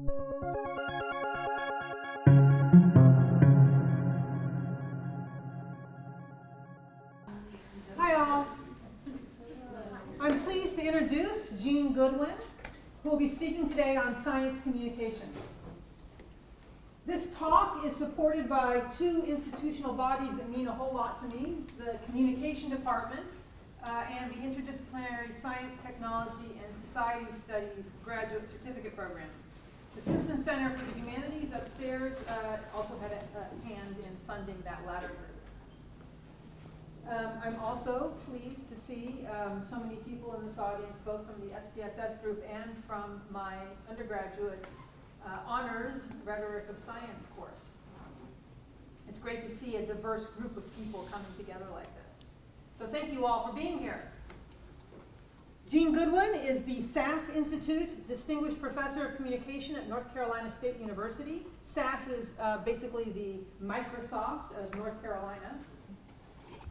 Hi all. I'm pleased to introduce Jean Goodwin, who will be speaking today on science communication. This talk is supported by two institutional bodies that mean a whole lot to me, the Communication Department and the Interdisciplinary Science, Technology, and Society Studies Graduate Certificate Program. The Simpson Center for the Humanities upstairs also had a hand in funding that latter group. I'm also pleased to see so many people in this audience, both from the STSS group and from my undergraduate honors Rhetoric of Science course. It's great to see a diverse group of people coming together like this. So thank you all for being here. Jean Goodwin is the SAS Institute Distinguished Professor of Communication at North Carolina State University. SAS is basically the Microsoft of North Carolina.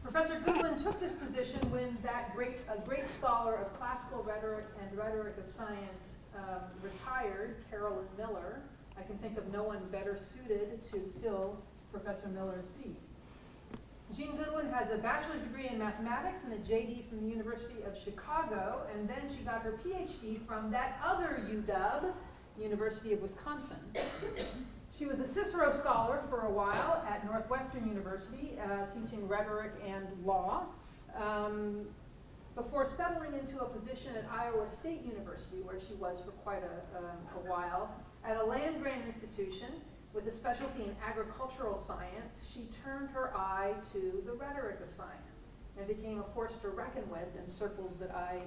Professor Goodwin took this position when a great scholar of classical rhetoric and rhetoric of science retired, Carolyn Miller. I can think of no one better suited to fill Professor Miller's seat. Jean Goodwin has a bachelor's degree in mathematics and a JD from the University of Chicago, and then she got her PhD from that other UW, University of Wisconsin. She was a Cicero Scholar for a while at Northwestern University, teaching rhetoric and law, before settling into a position at Iowa State University, where she was for quite a while. At a land-grant institution with a specialty in agricultural science, she turned her eye to the rhetoric of science and became a force to reckon with in circles that I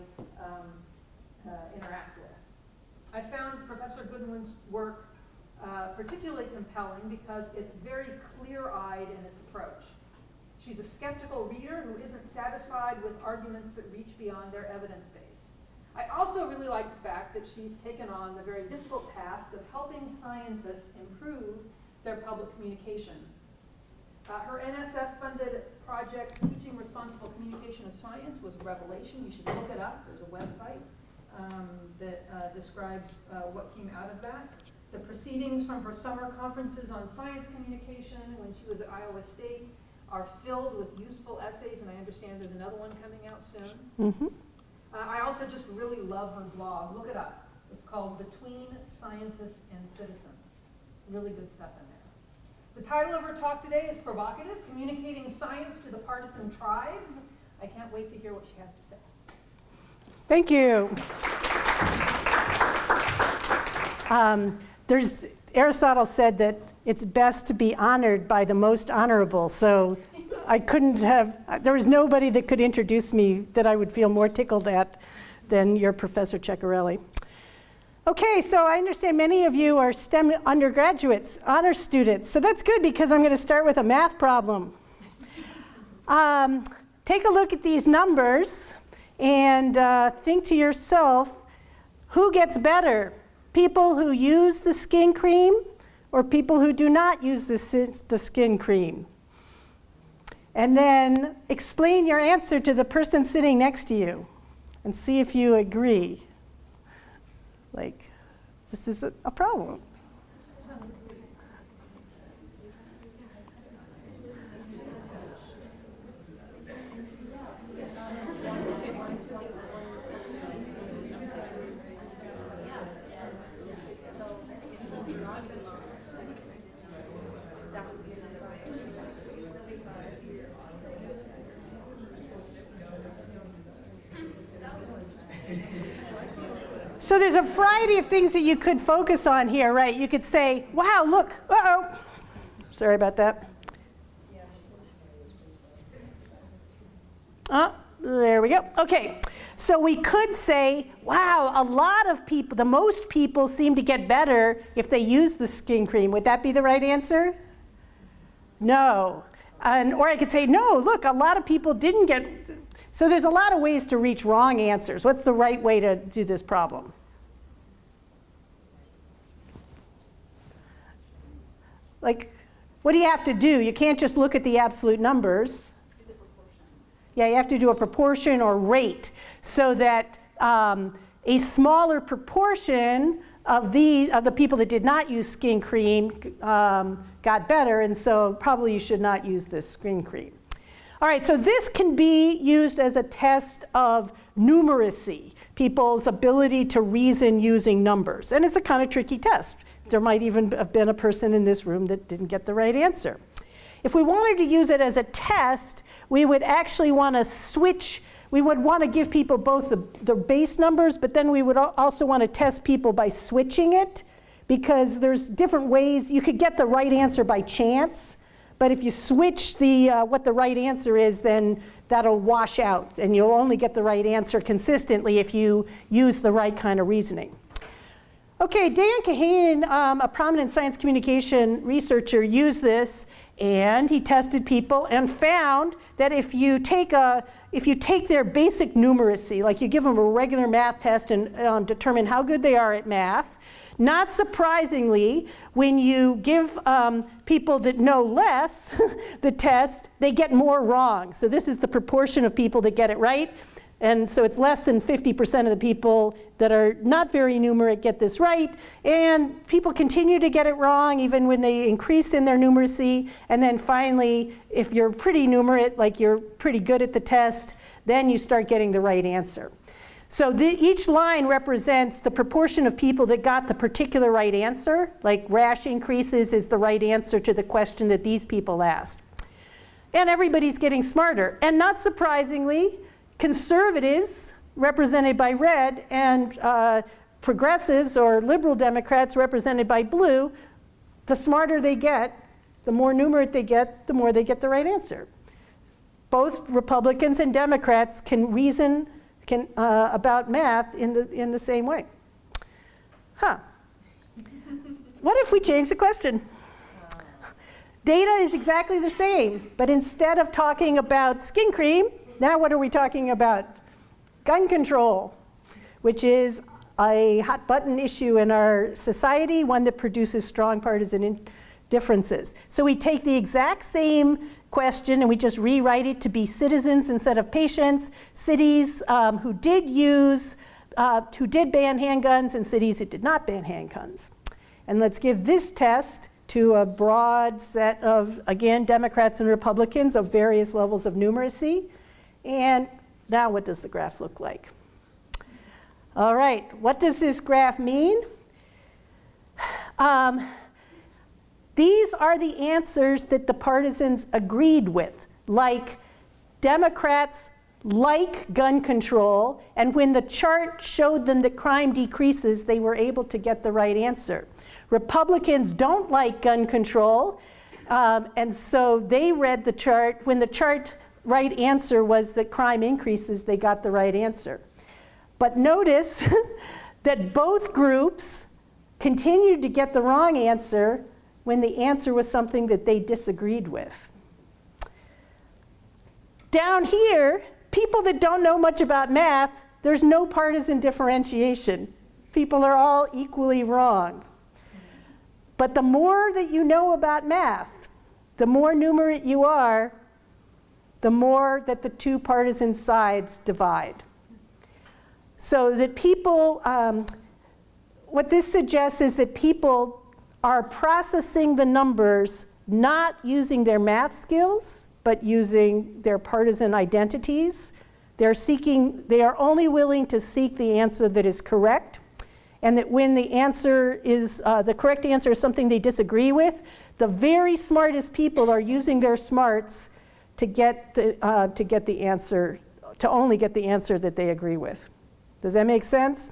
interact with. I found Professor Goodwin's work particularly compelling because it's very clear-eyed in its approach. She's a skeptical reader who isn't satisfied with arguments that reach beyond their evidence base. I also really like the fact that she's taken on the very difficult task of helping scientists improve their public communication. Her NSF-funded project, Teaching Responsible Communication of Science, was a revelation. You should look it up. There's a website that describes what came out of that. The proceedings from her summer conferences on science communication when she was at Iowa State are filled with useful essays, and I understand there's another one coming out soon. Mm-hmm. I also just really love her blog. Look it up. It's called Between Scientists and Citizens. Really good stuff in there. The title of her talk today is Provocative, Communicating Science to the Partisan Tribes. I can't wait to hear what she has to say. Thank you. Aristotle said that it's best to be honored by the most honorable, so there was nobody that could introduce me that I would feel more tickled at than your Professor Ceccarelli. Okay, so I understand many of you are STEM undergraduates, honor students, so that's good because I'm going to start with a math problem. Take a look at these numbers and think to yourself, who gets better? People who use the skin cream or people who do not use the skin cream? And then explain your answer to the person sitting next to you and see if you agree. Like, this is a problem. So there's a variety of things that you could focus on here, right? You could say, wow, look, uh-oh. Sorry about that. There we go. Okay, so we could say, wow, a lot of people, the most people seem to get better if they use the skin cream. Would that be the right answer? No. Or I could say, no, look, a lot of people didn't get. So there's a lot of ways to reach wrong answers. What's the right way to do this problem? Like, what do you have to do? You can't just look at the absolute numbers. Yeah, you have to do a proportion or rate so that a smaller proportion of the people that did not use skin cream got better, and so probably you should not use this skin cream. All right, so this can be used as a test of numeracy, people's ability to reason using numbers. And it's a kind of tricky test. There might even have been a person in this room that didn't get the right answer. If we wanted to use it as a test, we would actually want to switch. We would want to give people both the base numbers, but then we would also want to test people by switching it, because there's different ways. You could get the right answer by chance, but if you switch what the right answer is, then that'll wash out, and you'll only get the right answer consistently if you use the right kind of reasoning. Okay, Dan Kahane, a prominent science communication researcher, used this, and he tested people and found that if you take their basic numeracy, like you give them a regular math test and determine how good they are at math, not surprisingly, when you give people that know less the test, they get more wrong. So this is the proportion of people that get it right. And so it's less than 50% of the people that are not very numerate get this right. And people continue to get it wrong even when they increase in their numeracy. And then finally, if you're pretty numerate, like you're pretty good at the test, then you start getting the right answer. So each line represents the proportion of people that got the particular right answer, like rash increases is the right answer to the question that these people asked. And everybody's getting smarter. And not surprisingly, conservatives, represented by red, and progressives or liberal Democrats, represented by blue, the smarter they get, the more numerate they get, the more they get the right answer. Both Republicans and Democrats can reason about math in the same way. Huh. What if we change the question? Data is exactly the same, but instead of talking about skin cream, now what are we talking about? Gun control, which is a hot button issue in our society, one that produces strong partisan differences. So we take the exact same question and we just rewrite it to be citizens instead of patients, cities who did ban handguns, and cities that did not ban handguns. And let's give this test to a broad set of, again, Democrats and Republicans of various levels of numeracy. And now what does the graph look like? All right, what does this graph mean? These are the answers that the partisans agreed with, like Democrats like gun control, and when the chart showed them that crime decreases, they were able to get the right answer. Republicans don't like gun control, and so they read the chart. When the chart right answer was that crime increases, they got the right answer. But notice that both groups continued to get the wrong answer when the answer was something that they disagreed with. Down here, people that don't know much about math, there's no partisan differentiation. People are all equally wrong. But the more that you know about math, the more numerate you are, the more that the two partisan sides divide. So that people, what this suggests is that people are processing the numbers not using their math skills, but using their partisan identities. They are only willing to seek the answer that is correct, and that when the answer is, the correct answer is something they disagree with, the very smartest people are using their smarts to only get the answer that they agree with. Does that make sense?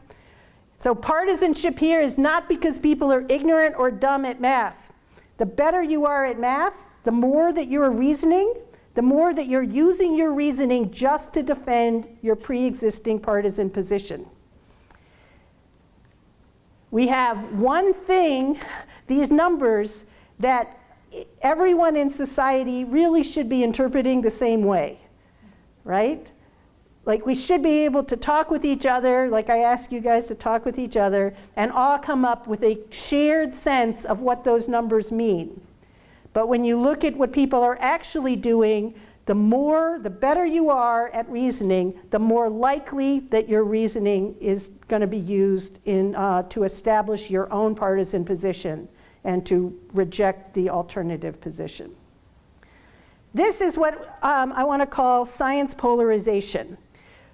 So partisanship here is not because people are ignorant or dumb at math. The better you are at math, the more that you're reasoning, the more that you're using your reasoning just to defend your pre-existing partisan position. We have one thing, these numbers, that everyone in society really should be interpreting the same way, right? Like we should be able to talk with each other, like I ask you guys to talk with each other, and all come up with a shared sense of what those numbers mean. But when you look at what people are actually doing, the better you are at reasoning, the more likely that your reasoning is going to be used to establish your own partisan position and to reject the alternative position. This is what I want to call science polarization.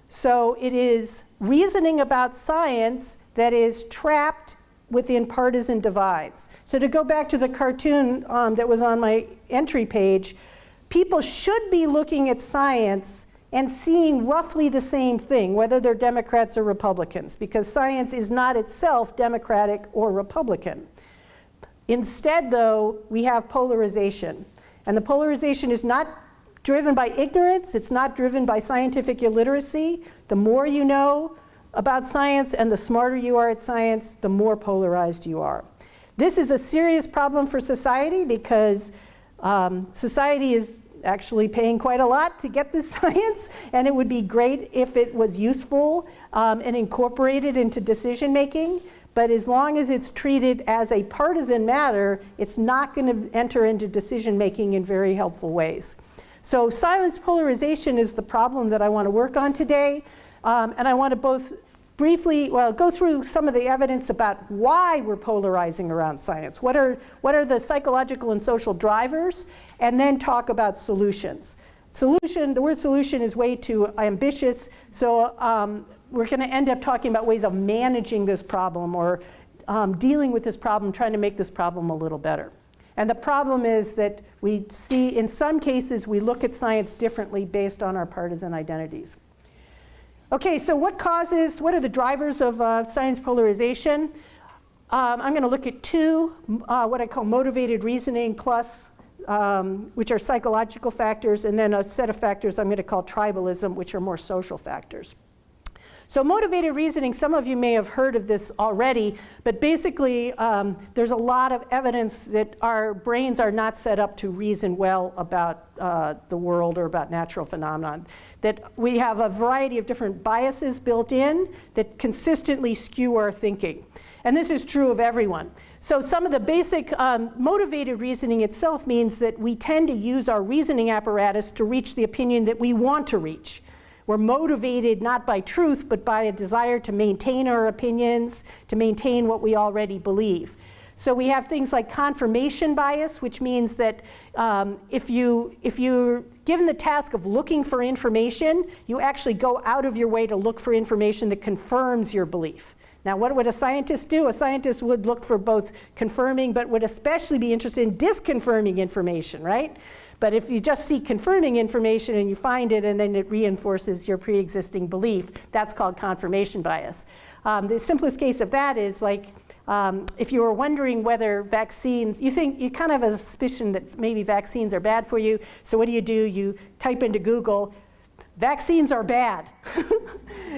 So it is reasoning about science that is trapped within partisan divides. So to go back to the cartoon that was on my entry page, people should be looking at science and seeing roughly the same thing, whether they're Democrats or Republicans, because science is not itself Democratic or Republican. Instead, though, we have polarization. And the polarization is not driven by ignorance, it's not driven by scientific illiteracy. The more you know about science and the smarter you are at science, the more polarized you are. This is a serious problem for society because society is actually paying quite a lot to get this science, and it would be great if it was useful and incorporated into decision making. But as long as it's treated as a partisan matter, it's not going to enter into decision making in very helpful ways. So science polarization is the problem that I want to work on today. And I want to both briefly, go through some of the evidence about why we're polarizing around science. What are the psychological and social drivers? And then talk about solutions. The word solution is way too ambitious, so we're going to end up talking about ways of managing this problem or dealing with this problem, trying to make this problem a little better. And the problem is that we see, in some cases, we look at science differently based on our partisan identities. Okay, so what are the drivers of science polarization? I'm going to look at two, what I call motivated reasoning plus, which are psychological factors, and then a set of factors I'm going to call tribalism, which are more social factors. So motivated reasoning, some of you may have heard of this already, but basically there's a lot of evidence that our brains are not set up to reason well about the world or about natural phenomena. That we have a variety of different biases built in that consistently skew our thinking. And this is true of everyone. So some of the basic motivated reasoning itself means that we tend to use our reasoning apparatus to reach the opinion that we want to reach. We're motivated not by truth, but by a desire to maintain our opinions, to maintain what we already believe. So we have things like confirmation bias, which means that if you're given the task of looking for information, you actually go out of your way to look for information that confirms your belief. Now, what would a scientist do? A scientist would look for both confirming, but would especially be interested in disconfirming information, right? But if you just seek confirming information and you find it and then it reinforces your pre-existing belief, that's called confirmation bias. The simplest case of that is like if you were wondering whether vaccines, you kind of have a suspicion that maybe vaccines are bad for you. So what do? You type into Google, vaccines are bad.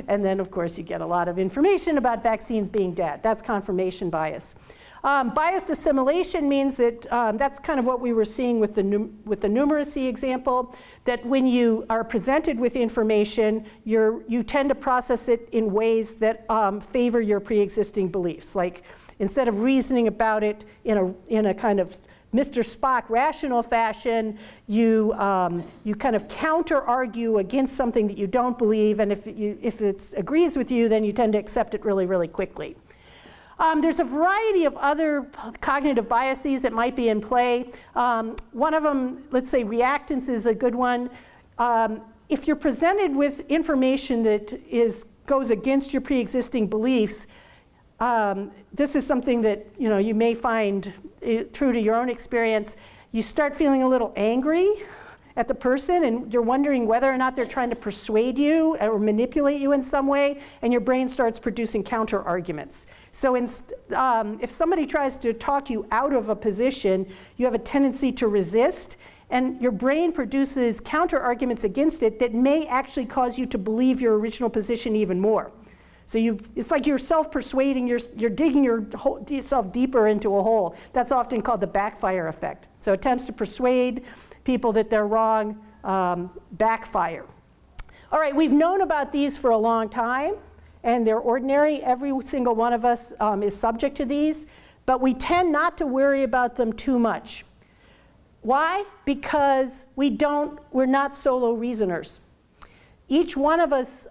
And then of course you get a lot of information about vaccines being bad. That's confirmation bias. Biased assimilation means that that's kind of what we were seeing with the numeracy example, that when you are presented with information, you tend to process it in ways that favor your pre-existing beliefs. Like instead of reasoning about it in a kind of Mr. Spock rational fashion, you kind of counter-argue against something that you don't believe, and if it agrees with you, then you tend to accept it really, really quickly. There's a variety of other cognitive biases that might be in play. One of them, let's say reactance is a good one. If you're presented with information that goes against your pre-existing beliefs, this is something that you may find true to your own experience. You start feeling a little angry at the person, and you're wondering whether or not they're trying to persuade you or manipulate you in some way, and your brain starts producing counter arguments. So if somebody tries to talk you out of a position, you have a tendency to resist, and your brain produces counter arguments against it that may actually cause you to believe your original position even more. So it's like you're self-persuading, you're digging yourself deeper into a hole. That's often called the backfire effect. So attempts to persuade people that they're wrong backfire. All right, we've known about these for a long time, and they're ordinary. Every single one of us is subject to these, but we tend not to worry about them too much. Why? Because we're not solo reasoners. Each one of us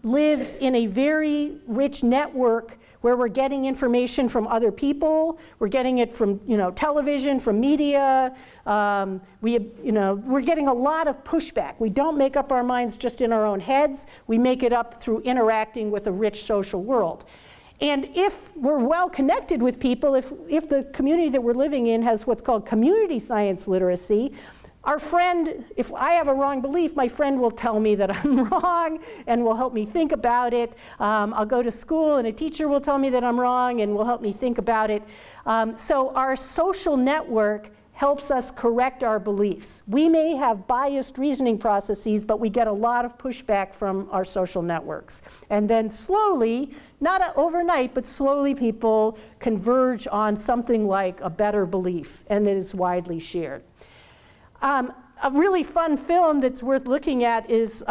lives in a very rich network where we're getting information from other people, we're getting it from television, from media, we're getting a lot of pushback. We don't make up our minds just in our own heads, we make it up through interacting with a rich social world. And if we're well connected with people, if the community that we're living in has what's called community science literacy, our friend, if I have a wrong belief, my friend will tell me that I'm wrong and will help me think about it. I'll go to school and a teacher will tell me that I'm wrong and will help me think about it. So our social network helps us correct our beliefs. We may have biased reasoning processes, but we get a lot of pushback from our social networks. And then slowly, not overnight, but slowly people converge on something like a better belief, and that is widely shared. A really fun film that's worth looking at is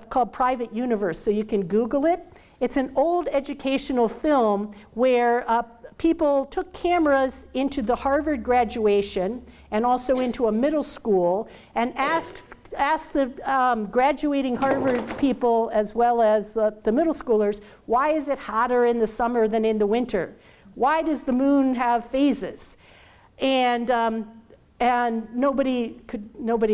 called Private Universe, so you can Google it. It's an old educational film where people took cameras into the Harvard graduation and also into a middle school and asked the graduating Harvard people as well as the middle schoolers, why is it hotter in the summer than in the winter? Why does the moon have phases? And nobody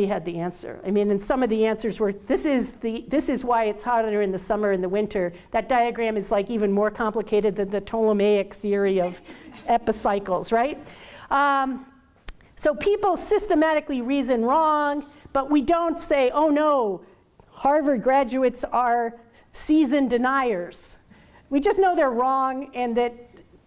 had the answer. I mean, and some of the answers were, this is why it's hotter in the summer and the winter. That diagram is like even more complicated than the Ptolemaic theory of epicycles, right? So people systematically reason wrong, but we don't say, oh no, Harvard graduates are seasoned deniers. We just know they're wrong and that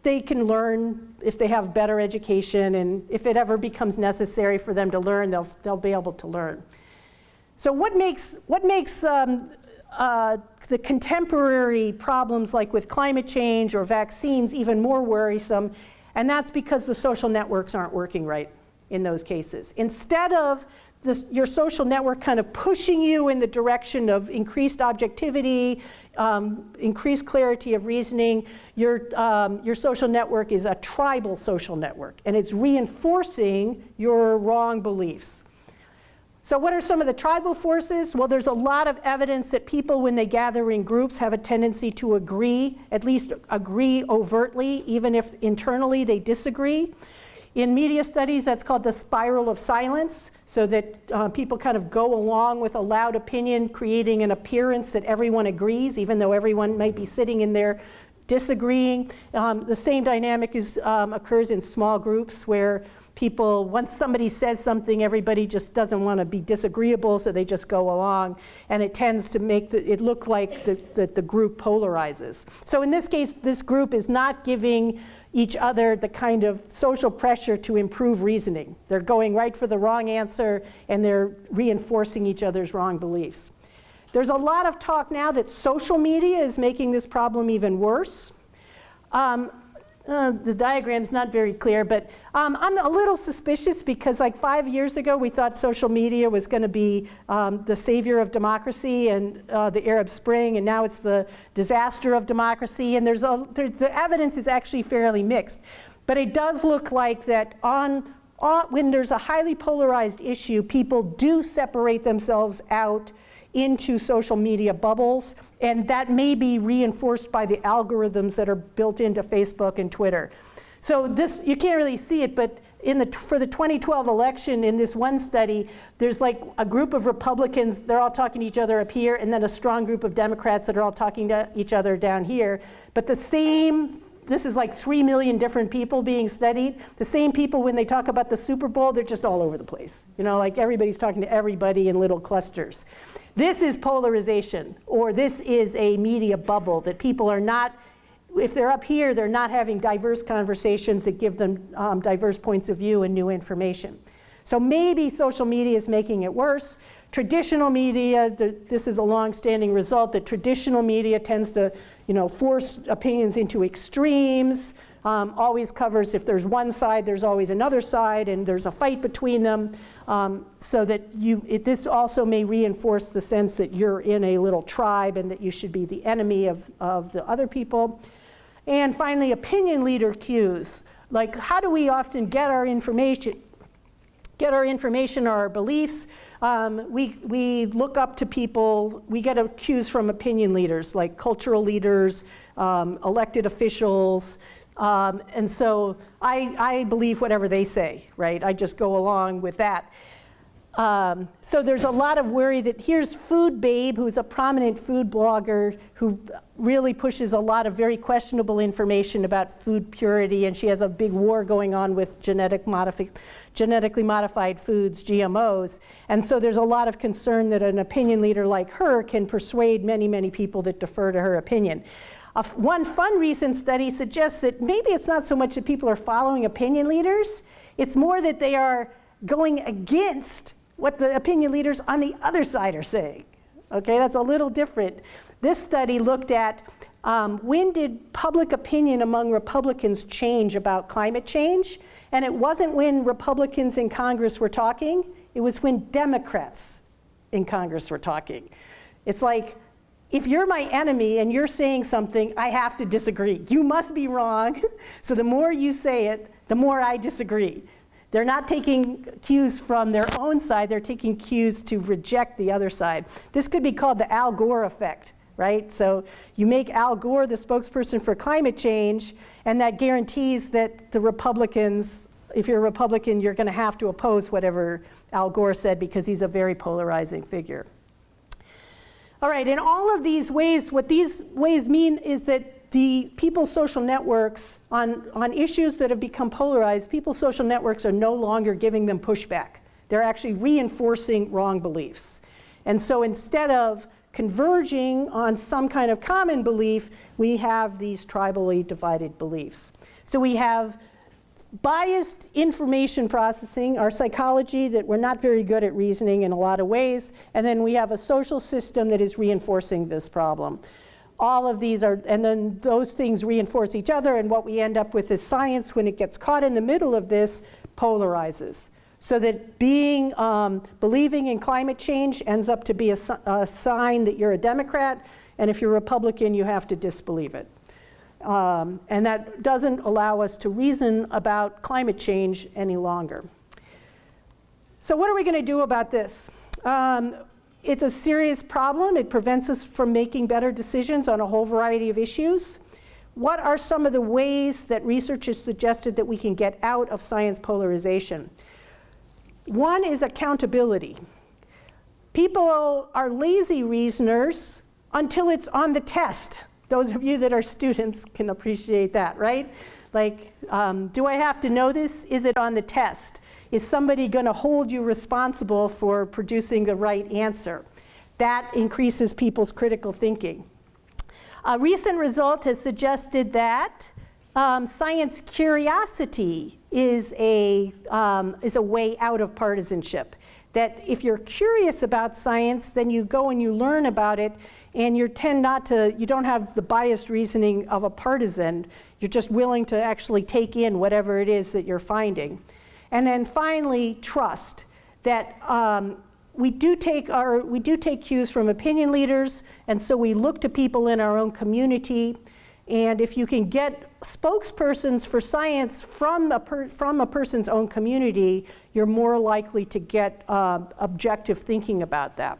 they can learn if they have better education, and if it ever becomes necessary for them to learn, they'll be able to learn. So what makes the contemporary problems like with climate change or vaccines even more worrisome? And that's because the social networks aren't working right in those cases. Instead of your social network kind of pushing you in the direction of increased objectivity, increased clarity of reasoning, your social network is a tribal social network, and it's reinforcing your wrong beliefs. So what are some of the tribal forces? Well, there's a lot of evidence that people, when they gather in groups, have a tendency to agree, at least agree overtly, even if internally they disagree. In media studies, that's called the spiral of silence, so that people kind of go along with a loud opinion, creating an appearance that everyone agrees, even though everyone might be sitting in there disagreeing. The same dynamic occurs in small groups where people, once somebody says something, everybody just doesn't want to be disagreeable, so they just go along, and it tends to make it look like the group polarizes. So in this case, this group is not giving each other the kind of social pressure to improve reasoning. They're going right for the wrong answer, and they're reinforcing each other's wrong beliefs. There's a lot of talk now that social media is making this problem even worse. The diagram's not very clear, but I'm a little suspicious because like 5 years ago we thought social media was going to be the savior of democracy and the Arab Spring, and now it's the disaster of democracy, and the evidence is actually fairly mixed. But it does look like that when there's a highly polarized issue, people do separate themselves out into social media bubbles, and that may be reinforced by the algorithms that are built into Facebook and Twitter. So this, you can't really see it, but for the 2012 election, in this one study, there's like a group of Republicans, they're all talking to each other up here, and then a strong group of Democrats that are all talking to each other down here. But this is like 3 million different people being studied. The same people, when they talk about the Super Bowl, they're just all over the place. You know, like everybody's talking to everybody in little clusters. This is polarization, or this is a media bubble that people are not, if they're up here, they're not having diverse conversations that give them diverse points of view and new information. So maybe social media is making it worse. Traditional media, this is a long-standing result that traditional media tends to, force opinions into extremes, always covers, if there's one side, there's always another side, and there's a fight between them, so that this also may reinforce the sense that you're in a little tribe and that you should be the enemy of the other people. And finally, opinion leader cues. Like, how do we often get our information? get our information or our beliefs. We look up to people, we get cues from opinion leaders, like cultural leaders, elected officials, and so I believe whatever they say, right? I just go along with that. So there's a lot of worry that here's Food Babe, who's a prominent food blogger who really pushes a lot of very questionable information about food purity, and she has a big war going on with genetically modified foods, GMOs. And so there's a lot of concern that an opinion leader like her can persuade many, many people that defer to her opinion. One fun recent study suggests that maybe it's not so much that people are following opinion leaders, it's more that they are going against what the opinion leaders on the other side are saying. Okay, that's a little different. This study looked at when did public opinion among Republicans change about climate change, and it wasn't when Republicans in Congress were talking, it was when Democrats in Congress were talking. It's like, if you're my enemy and you're saying something, I have to disagree. You must be wrong, so the more you say it, the more I disagree. They're not taking cues from their own side, they're taking cues to reject the other side. This could be called the Al Gore effect, right? So you make Al Gore the spokesperson for climate change, and that guarantees that the Republicans, if you're a Republican, you're gonna have to oppose whatever Al Gore said because he's a very polarizing figure. All right, in all of these ways, what these ways mean is that the people's social networks, on issues that have become polarized, people's social networks are no longer giving them pushback. They're actually reinforcing wrong beliefs. And so instead of converging on some kind of common belief, we have these tribally divided beliefs. So we have biased information processing, our psychology, that we're not very good at reasoning in a lot of ways, and then we have a social system that is reinforcing this problem. All of these are, and then those things reinforce each other, and what we end up with is science, when it gets caught in the middle of this, polarizes. So that believing in climate change ends up to be a sign that you're a Democrat, and if you're a Republican, you have to disbelieve it. And that doesn't allow us to reason about climate change any longer. So what are we going to do about this? It's a serious problem. It prevents us from making better decisions on a whole variety of issues. What are some of the ways that research has suggested that we can get out of science polarization? One is accountability. People are lazy reasoners until it's on the test. Those of you that are students can appreciate that, right? Like, do I have to know this? Is it on the test? Is somebody going to hold you responsible for producing the right answer? That increases people's critical thinking. A recent result has suggested that science curiosity is a way out of partisanship. That if you're curious about science, then you go and you learn about it, and you don't have the biased reasoning of a partisan. You're just willing to actually take in whatever it is that you're finding. And then finally, trust. That we do take cues from opinion leaders, and so we look to people in our own community. And if you can get spokespersons for science from a person's own community, you're more likely to get objective thinking about that.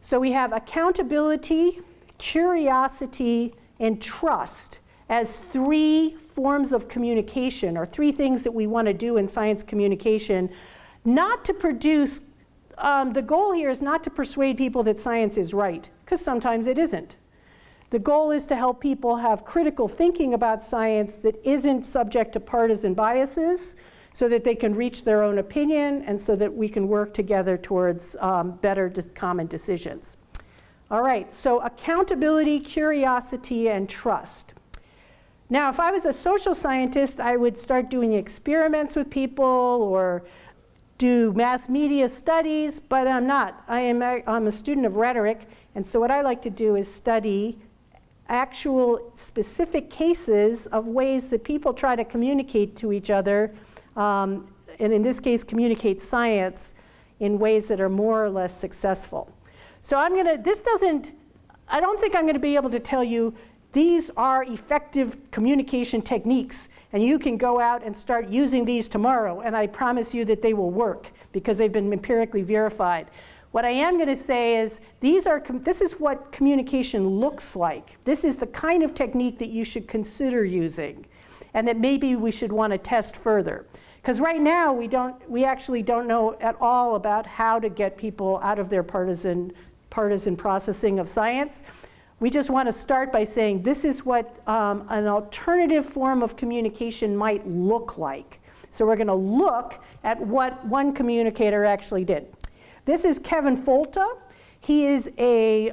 So we have accountability, curiosity, and trust as three forms of communication, or three things that we want to do in science communication, not to produce, the goal here is not to persuade people that science is right, because sometimes it isn't. The goal is to help people have critical thinking about science that isn't subject to partisan biases, so that they can reach their own opinion, and so that we can work together towards better common decisions. All right, so accountability, curiosity, and trust. Now, if I was a social scientist, I would start doing experiments with people or do mass media studies, but I'm not. I'm a student of rhetoric, and so what I like to do is study actual specific cases of ways that people try to communicate to each other, and in this case, communicate science in ways that are more or less successful. So I don't think I'm gonna be able to tell you these are effective communication techniques, And you can go out and start using these tomorrow, and I promise you that they will work because they've been empirically verified. What I am going to say is this is what communication looks like. This is the kind of technique that you should consider using, and that maybe we should want to test further. Because right now we actually don't know at all about how to get people out of their partisan processing of science. We just want to start by saying this is what an alternative form of communication might look like. So we're going to look at what one communicator actually did. This is Kevin Folta. He is a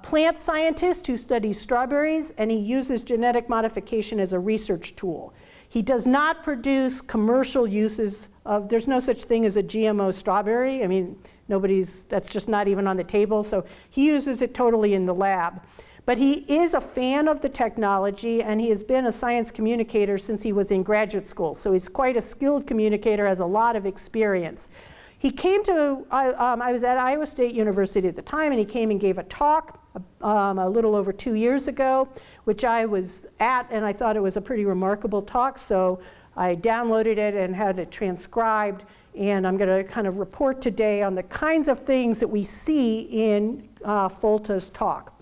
plant scientist who studies strawberries, and he uses genetic modification as a research tool. He does not produce commercial uses of, there's no such thing as a GMO strawberry. I mean, that's just not even on the table. So he uses it totally in the lab. But he is a fan of the technology, and he has been a science communicator since he was in graduate school. So he's quite a skilled communicator, has a lot of experience. He came to, I was at Iowa State University at the time, and he came and gave a talk a little over 2 years ago, which I was at, and I thought it was a pretty remarkable talk, so I downloaded it and had it transcribed, and I'm going to kind of report today on the kinds of things that we see in Folta's talk.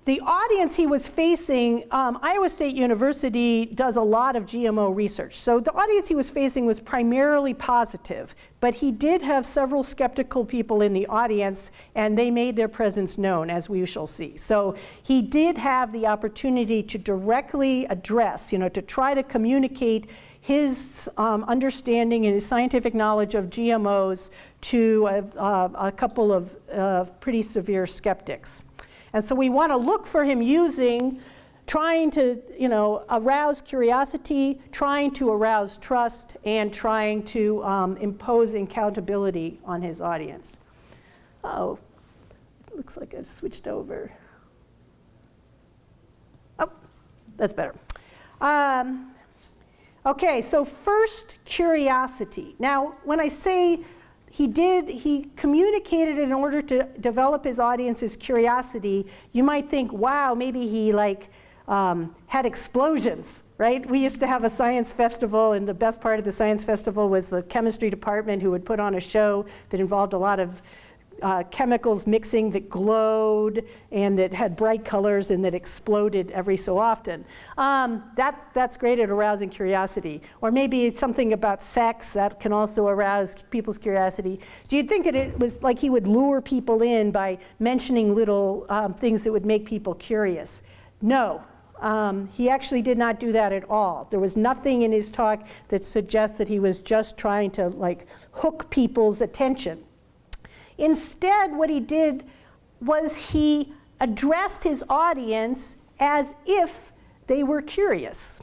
The audience he was facing, Iowa State University does a lot of GMO research. So the audience he was facing was primarily positive, but he did have several skeptical people in the audience, and they made their presence known, as we shall see. So he did have the opportunity to directly address, to try to communicate his understanding and his scientific knowledge of GMOs to a couple of pretty severe skeptics. And so we want to look for him trying to, arouse curiosity, trying to arouse trust, and trying to impose accountability on his audience. Oh, it looks like I've switched over. Oh, that's better. Okay, so first, curiosity. Now, when I say he communicated in order to develop his audience's curiosity, you might think, wow, maybe he had explosions, right? We used to have a science festival, and the best part of the science festival was the chemistry department who would put on a show that involved a lot of chemicals mixing that glowed and that had bright colors and that exploded every so often. That's great at arousing curiosity. Or maybe it's something about sex that can also arouse people's curiosity. So you'd think that it was like he would lure people in by mentioning little things that would make people curious. No, he actually did not do that at all. There was nothing in his talk that suggests that he was just trying to hook people's attention. Instead, what he did was he addressed his audience as if they were curious,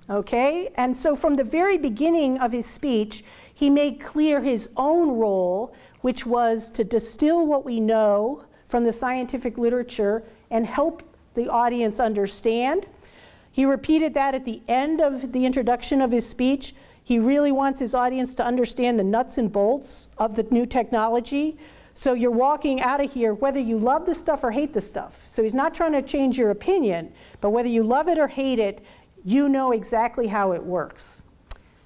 okay? And so from the very beginning of his speech, he made clear his own role, which was to distill what we know from the scientific literature and help the audience understand. He repeated that at the end of the introduction of his speech. He really wants his audience to understand the nuts and bolts of the new technology. So you're walking out of here whether you love the stuff or hate the stuff. So he's not trying to change your opinion, but whether you love it or hate it, you know exactly how it works.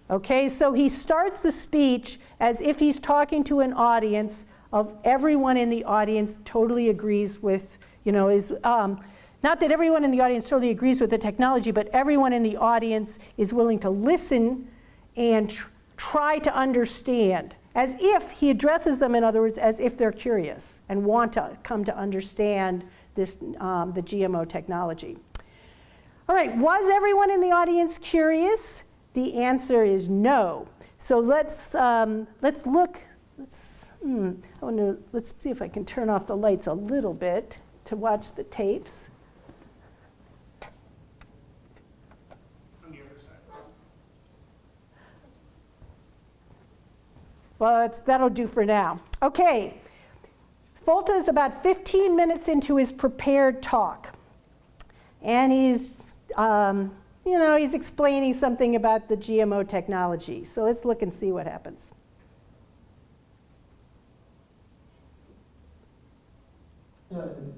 Okay, so he starts the speech as if he's talking to an audience of everyone in the audience totally agrees with, not that everyone in the audience totally agrees with the technology, but everyone in the audience is willing to listen and try to understand. As if he addresses them, in other words, as if they're curious and want to come to understand this, the GMO technology. All right, was everyone in the audience curious? The answer is no. So let's look. Let's see if I can turn off the lights a little bit to watch the tapes. Well, that'll do for now. Okay, Folta is about 15 minutes into his prepared talk. And he's explaining something about the GMO technology. So let's look and see what happens.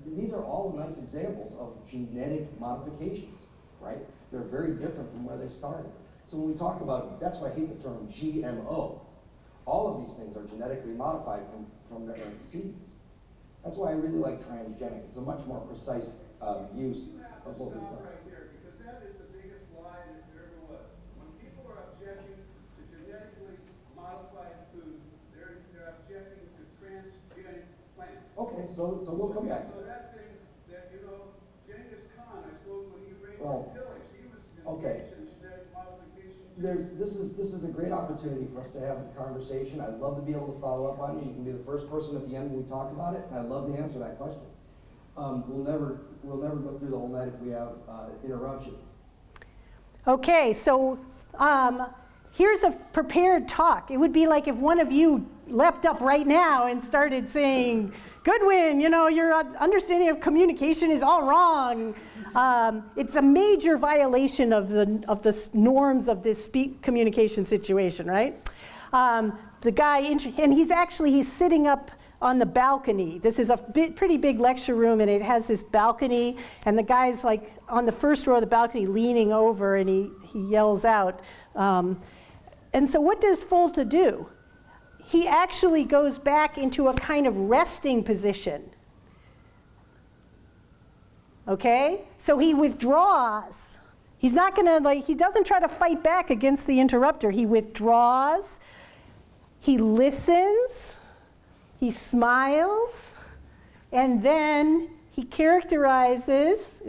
These are all nice examples of genetic modifications, right? They're very different from where they started. So when we talk about, that's why I hate the term GMO. All of these things are genetically modified from their seeds. That's why I really like transgenic. It's a much more precise use of what we stop call. right there, because that is the biggest lie that there ever was. When people are objecting to genetically modified food, they're objecting to transgenic plants. Okay, so we'll come back. So that thing that, Genghis Khan, I suppose, when he raped Well, the pillars, he was okay. engaged in genetic modification too. This is a great opportunity for us to have a conversation. I'd love to be able to follow up on you. You can be the first person at the end when we talk about it, and I'd love to answer that question. We'll never go through the whole night if we have interruptions. Okay, so here's a prepared talk. It would be like if one of you leapt up right now and started saying, Goodwin, your understanding of communication is all wrong. It's a major violation of the norms of this communication situation, right? The guy, and he's sitting up on the balcony. This is a pretty big lecture room, and it has this balcony, and the guy's like on the first row of the balcony leaning over, and he yells out. And so what does Folta do? He actually goes back into a kind of resting position. Okay? So he withdraws. He's not gonna, he doesn't try to fight back against the interrupter. He withdraws, he listens, he smiles, and then he characterizes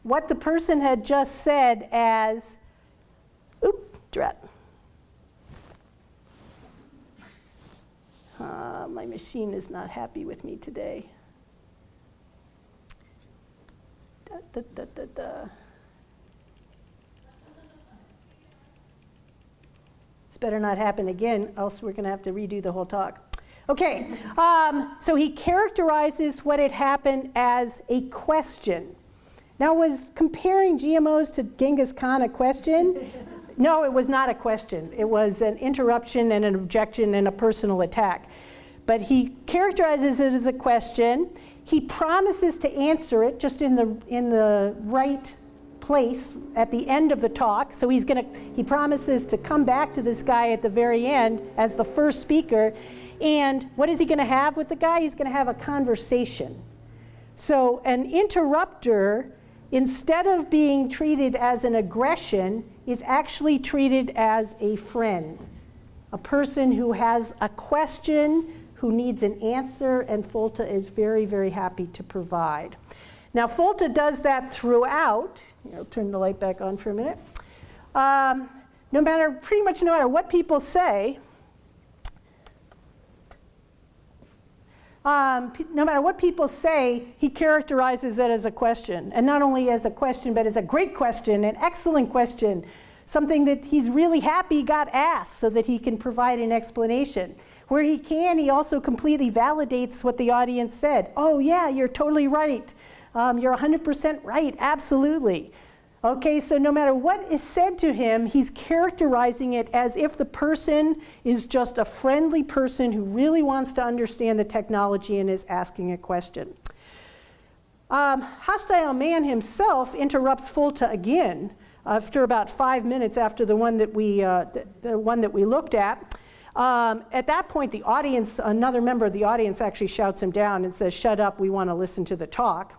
what the person had just said as, drat. My machine is not happy with me today. This better not happen again, else we're going to have to redo the whole talk. Okay, so he characterizes what had happened as a question. Now, was comparing GMOs to Genghis Khan a question? No, it was not a question. It was an interruption and an objection and a personal attack. But he characterizes it as a question. He promises to answer it just in the right place at the end of the talk. So he promises to come back to this guy at the very end as the first speaker. And what is he going to have with the guy? He's going to have a conversation. So an interrupter, instead of being treated as an aggression, is actually treated as a friend, a person who has a question, who needs an answer, and Folta is very, very happy to provide. Now, Folta does that throughout. I'll turn the light back on for a minute. Pretty much no matter what people say, he characterizes it as a question. And not only as a question, but as a great question, an excellent question, something that he's really happy got asked so that he can provide an explanation. Where he can, he also completely validates what the audience said. Oh yeah, you're totally right. You're 100% right, absolutely. Okay, so no matter what is said to him, he's characterizing it as if the person is just a friendly person who really wants to understand the technology and is asking a question. Hostile Man himself interrupts Folta again after about 5 minutes after the one that we looked at. At that point, the audience, another member of the audience actually shouts him down and says, "Shut up, we want to listen to the talk."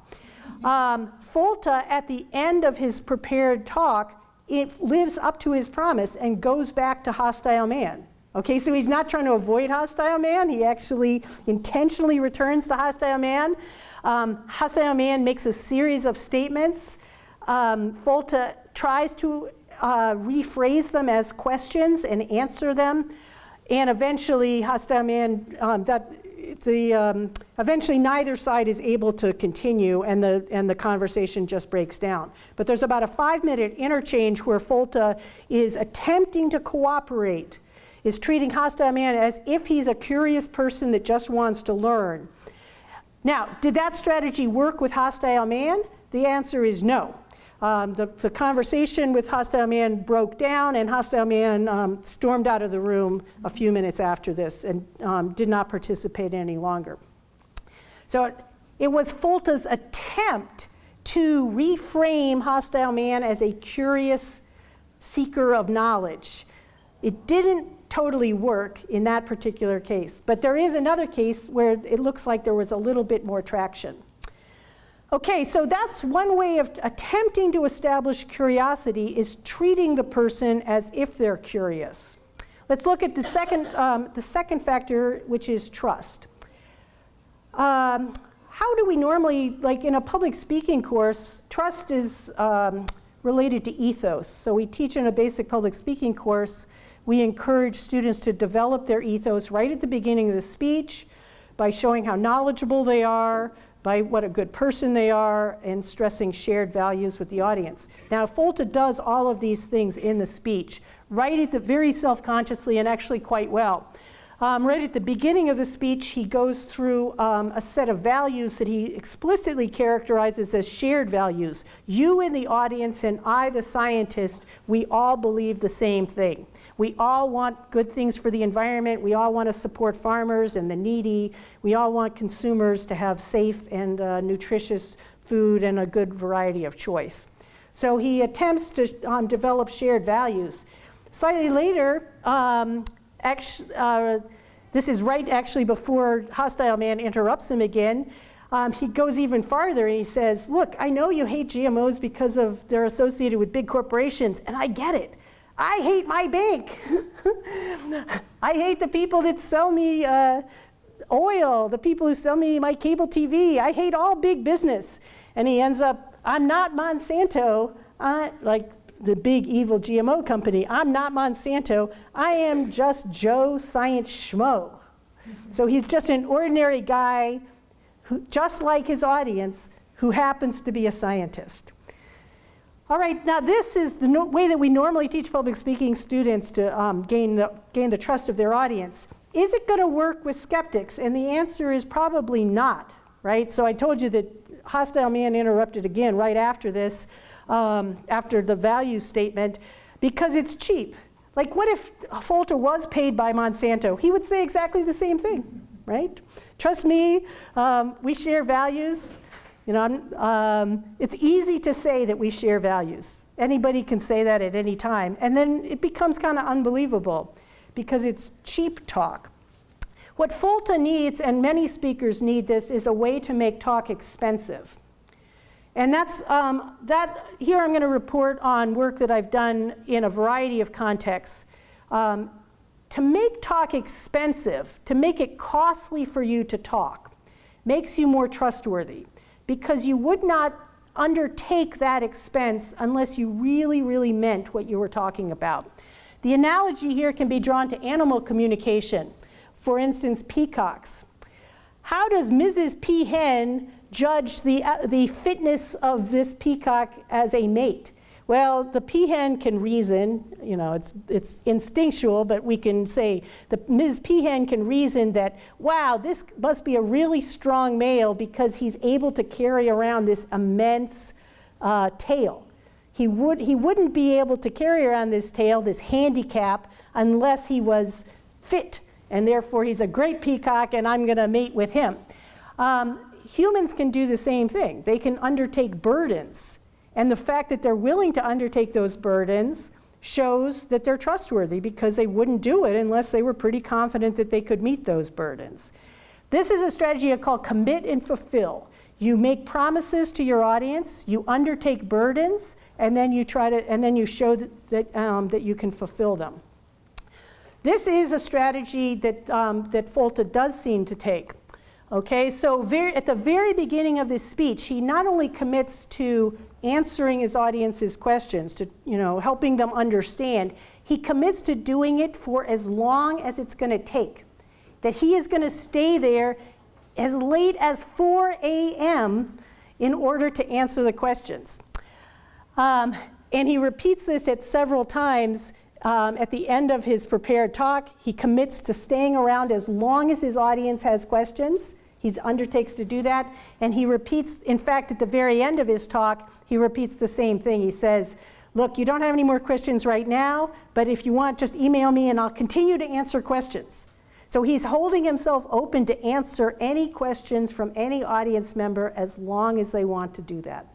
Folta, at the end of his prepared talk, it lives up to his promise and goes back to Hostile Man. Okay, so he's not trying to avoid Hostile Man. He actually intentionally returns to Hostile Man. Hostile Man makes a series of statements. Folta tries to rephrase them as questions and answer them. And eventually, Hostile Man, eventually neither side is able to continue, and the conversation just breaks down. But there's about a 5-minute interchange where Folta is attempting to cooperate, is treating Hostile Man as if he's a curious person that just wants to learn. Now, did that strategy work with Hostile Man? The answer is no. The conversation with Hostile Man broke down, and Hostile Man stormed out of the room a few minutes after this and did not participate any longer. So It was Folta's attempt to reframe hostile man as a curious seeker of knowledge. It didn't totally work in that particular case, but there is another case where it looks like there was a little bit more traction. Okay, so that's one way of attempting to establish curiosity, is treating the person as if they're curious. Let's look at the second factor, which is trust. How do we normally, like in a public speaking course, trust is related to ethos. So we teach in a basic public speaking course, we encourage students to develop their ethos right at the beginning of the speech by showing how knowledgeable they are, by what a good person they are, and stressing shared values with the audience. Now, Folta does all of these things in the speech, right at the very self-consciously and actually quite well. Right at the beginning of the speech, he goes through a set of values that he explicitly characterizes as shared values. You in the audience and I, the scientist, we all believe the same thing. We all want good things for the environment. We all want to support farmers and the needy. We all want consumers to have safe and nutritious food and a good variety of choice. So he attempts to develop shared values. Slightly later, this is right actually before hostile man interrupts him again. He goes even farther and he says, look, I know you hate GMOs because they're associated with big corporations, and I get it. I hate my bank. I hate the people that sell me oil, the people who sell me my cable TV. I hate all big business. And he ends up, I'm not Monsanto, like the big evil GMO company. I'm not Monsanto. I am just Joe Science Schmo. So he's just an ordinary guy, who, just like his audience, who happens to be a scientist. All right, now this is the way that we normally teach public speaking students to gain the trust of their audience. Is it going to work with skeptics? And the answer is probably not, right? So I told you that hostile man interrupted again right after this, after the value statement, because it's cheap. Like, what if Folta was paid by Monsanto? He would say exactly the same thing, right? Trust me, we share values. You know, it's easy to say that we share values. Anybody can say that at any time. And then it becomes kind of unbelievable because it's cheap talk. What Folta needs, and many speakers need this, is a way to make talk expensive. And that's, here I'm going to report on work that I've done in a variety of contexts. To make talk expensive, to make it costly for you to talk, makes you more trustworthy, because you would not undertake that expense unless you really, really meant what you were talking about. The analogy here can be drawn to animal communication. For instance, peacocks. How does Mrs. Peahen judge the fitness of this peacock as a mate? Well, the peahen can reason, you know, it's instinctual, but we can say the Ms. Peahen can reason that, wow, this must be a really strong male because he's able to carry around this immense tail. He wouldn't be able to carry around this tail, this handicap, unless he was fit, and therefore he's a great peacock and I'm gonna mate with him. Humans can do the same thing. They can undertake burdens. And the fact that they're willing to undertake those burdens shows that they're trustworthy, because they wouldn't do it unless they were pretty confident that they could meet those burdens. This is a strategy called commit and fulfill. You make promises to your audience, you undertake burdens, and then you show that you can fulfill them. This is a strategy that Folta does seem to take. Okay, so at the very beginning of this speech, he not only commits to answering his audience's questions, to helping them understand, he commits to doing it for as long as it's going to take. That he is going to stay there as late as 4 a.m. in order to answer the questions. And he repeats this at several times. At the end of his prepared talk, he commits to staying around as long as his audience has questions. He undertakes to do that, and he repeats, in fact, at the very end of his talk, he repeats the same thing. He says, look, you don't have any more questions right now, but if you want, just email me and I'll continue to answer questions. So he's holding himself open to answer any questions from any audience member as long as they want to do that.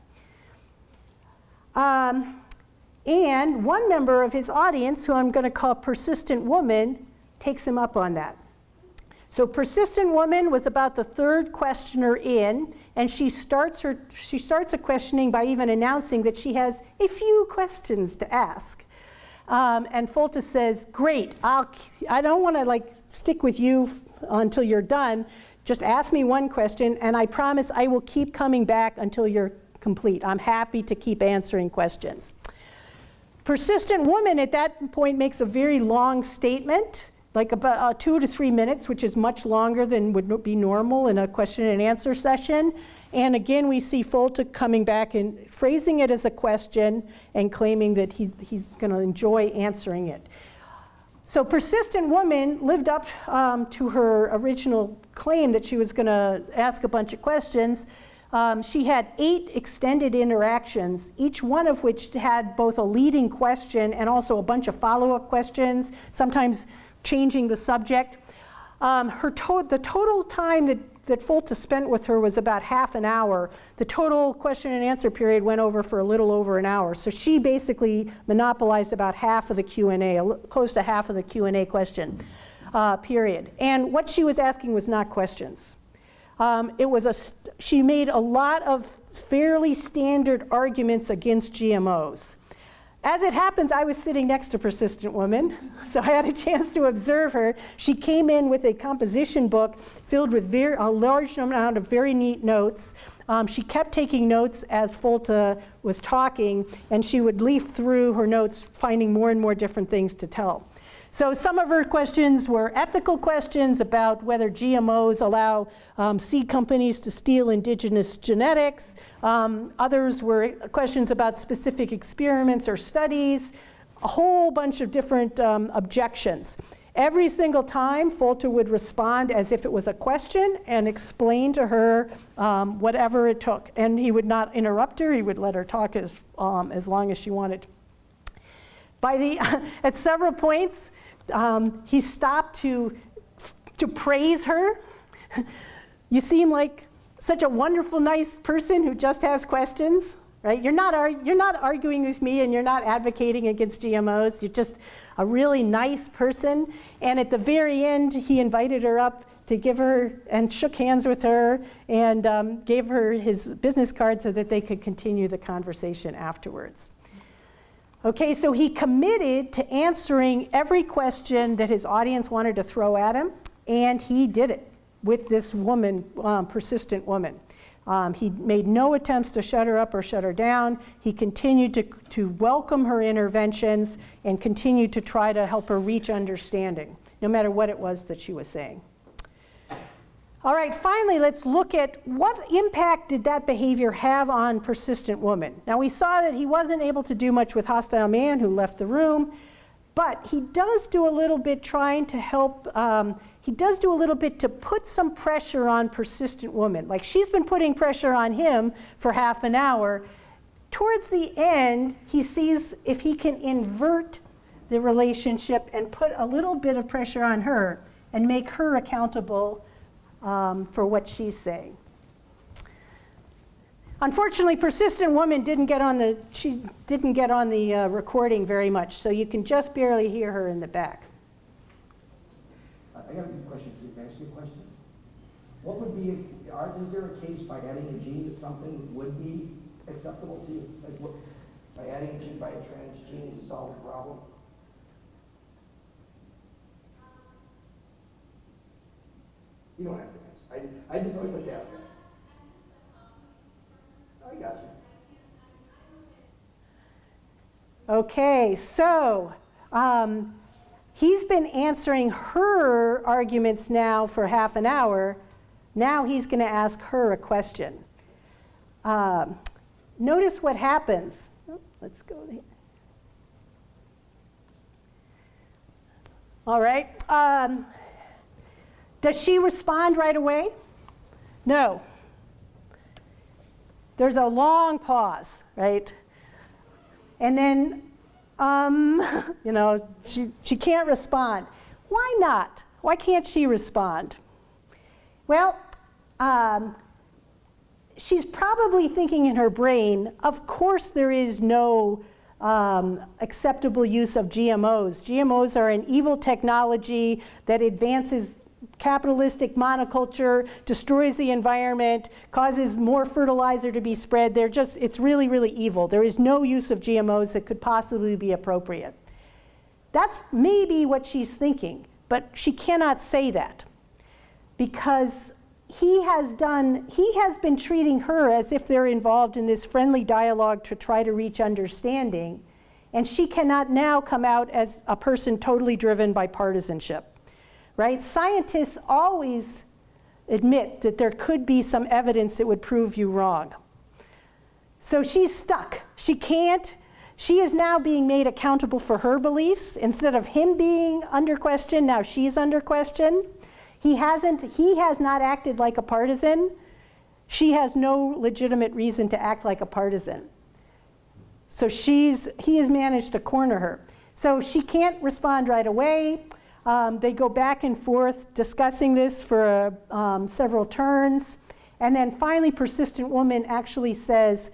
And one member of his audience, who I'm going to call Persistent Woman, takes him up on that. So Persistent Woman was about the third questioner in, and she starts a questioning by even announcing that she has a few questions to ask. And Folta says, great, I don't want to stick with you until you're done. Just ask me one question, and I promise I will keep coming back until you're complete. I'm happy to keep answering questions. Persistent Woman at that point makes a very long statement, like about 2 to 3 minutes, which is much longer than would be normal in a question and answer session. And again, we see Folta coming back and phrasing it as a question and claiming that he's going to enjoy answering it. So Persistent Woman lived up to her original claim that she was going to ask a bunch of questions. She had 8 extended interactions, each one of which had both a leading question and also a bunch of follow-up questions, sometimes changing the subject. The total time that Folta spent with her was about half an hour. The total question and answer period went over for a little over an hour. So she basically monopolized about half of the Q&A, close to half of the Q&A question period. And what she was asking was not questions. She made a lot of fairly standard arguments against GMOs. As it happens, I was sitting next to Persistent Woman, so I had a chance to observe her. She came in with a composition book filled with a large amount of very neat notes. She kept taking notes as Folta was talking, and she would leaf through her notes, finding more and more different things to tell. So some of her questions were ethical questions about whether GMOs allow seed companies to steal indigenous genetics. Others were questions about specific experiments or studies, a whole bunch of different objections. Every single time, Folta would respond as if it was a question and explain to her whatever it took. And he would not interrupt her. He would let her talk as long as she wanted. At several points, he stopped to praise her. You seem like such a wonderful, nice person who just has questions, right? You're not arguing with me, and you're not advocating against GMOs. You're just a really nice person. And at the very end, he invited her up to give her and shook hands with her and gave her his business card so that they could continue the conversation afterwards. Okay, so he committed to answering every question that his audience wanted to throw at him, and he did it with this woman, Persistent Woman. He made no attempts to shut her up or shut her down. He continued to welcome her interventions and continued to try to help her reach understanding, no matter what it was that she was saying. All right, finally, let's look at what impact did that behavior have on Persistent Woman. Now, we saw that he wasn't able to do much with Hostile Man, who left the room, but he does do a little bit trying to help, he does do a little bit to put some pressure on Persistent Woman. Like, she's been putting pressure on him for half an hour. Towards the end, he sees if he can invert the relationship and put a little bit of pressure on her and make her accountable for what she's saying. Unfortunately, Persistent Woman didn't get on the recording very much, so you can just barely hear her in the back. I got a question for you. Can I ask you a question? What would be, is there a case by adding a gene to something would be acceptable to you? Like what, by adding a gene, by a transgene to solve a problem? You don't have to answer. I just always like to ask that. I got you. Okay, so he's been answering her arguments now for half an hour. Now he's going to ask her a question. Notice what happens. Oh, let's go there. All right. Does she respond right away? No. There's a long pause, right? And then, she can't respond. Why not? Why can't she respond? Well, she's probably thinking in her brain, of course there is no acceptable use of GMOs. GMOs are an evil technology that advances capitalistic monoculture, destroys the environment, causes more fertilizer to be spread. It's really, really evil. There is no use of GMOs that could possibly be appropriate. That's maybe what she's thinking, but she cannot say that because he has been treating her as if they're involved in this friendly dialogue to try to reach understanding, and she cannot now come out as a person totally driven by partisanship, right? Scientists always admit that there could be some evidence that would prove you wrong. So she's stuck. She is now being made accountable for her beliefs. Instead of him being under question, now she's under question. He has not acted like a partisan. She has no legitimate reason to act like a partisan. So he has managed to corner her. So she can't respond right away. They go back and forth discussing this for several turns. And then finally, persistent woman actually says,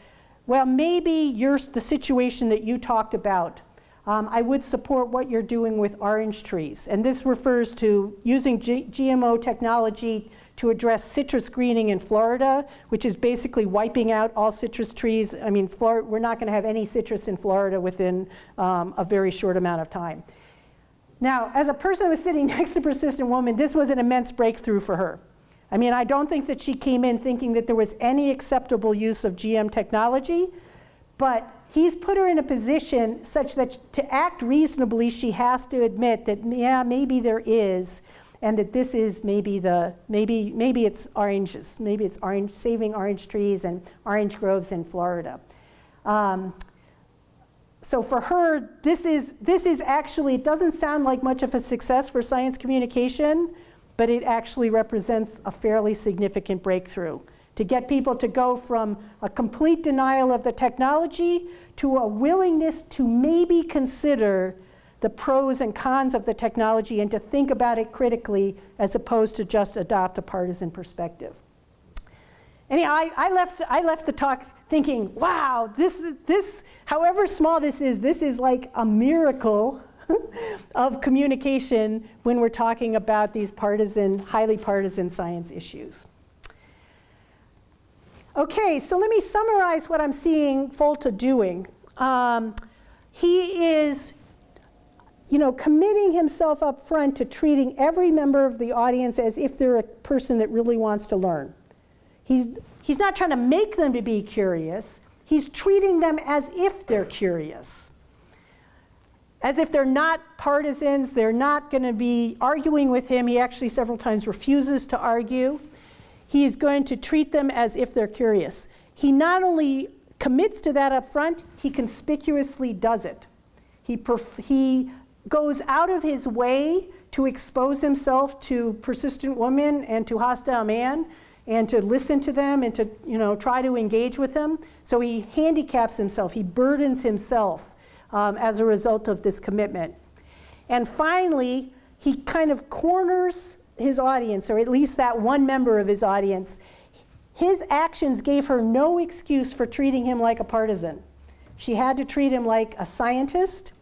well, maybe the situation that you talked about. I would support what you're doing with orange trees. And this refers to using GMO technology to address citrus greening in Florida, which is basically wiping out all citrus trees. I mean, we're not going to have any citrus in Florida within a very short amount of time. Now, as a person who was sitting next to persistent woman, this was an immense breakthrough for her. I mean, I don't think that she came in thinking that there was any acceptable use of GM technology, but he's put her in a position such that to act reasonably, she has to admit that, yeah, maybe there is, and that this is maybe it's oranges, maybe it's saving orange trees and orange groves in Florida. So for her, this is actually, it doesn't sound like much of a success for science communication, but it actually represents a fairly significant breakthrough to get people to go from a complete denial of the technology to a willingness to maybe consider the pros and cons of the technology and to think about it critically as opposed to just adopt a partisan perspective. Anyhow, I left the talk thinking, wow, this, however small this is like a miracle of communication when we're talking about these highly partisan science issues. Okay, so let me summarize what I'm seeing Folta doing. He is, committing himself up front to treating every member of the audience as if they're a person that really wants to learn. He's not trying to make them to be curious. He's treating them as if they're curious. As if they're not partisans, they're not going to be arguing with him. He actually several times refuses to argue. He is going to treat them as if they're curious. He not only commits to that up front, he conspicuously does it. He goes out of his way to expose himself to persistent women and to hostile man and to listen to them and to try to engage with them. So he handicaps himself, he burdens himself as a result of this commitment. And finally, he kind of corners his audience, or at least that one member of his audience. His actions gave her no excuse for treating him like a partisan. She had to treat him like a scientist,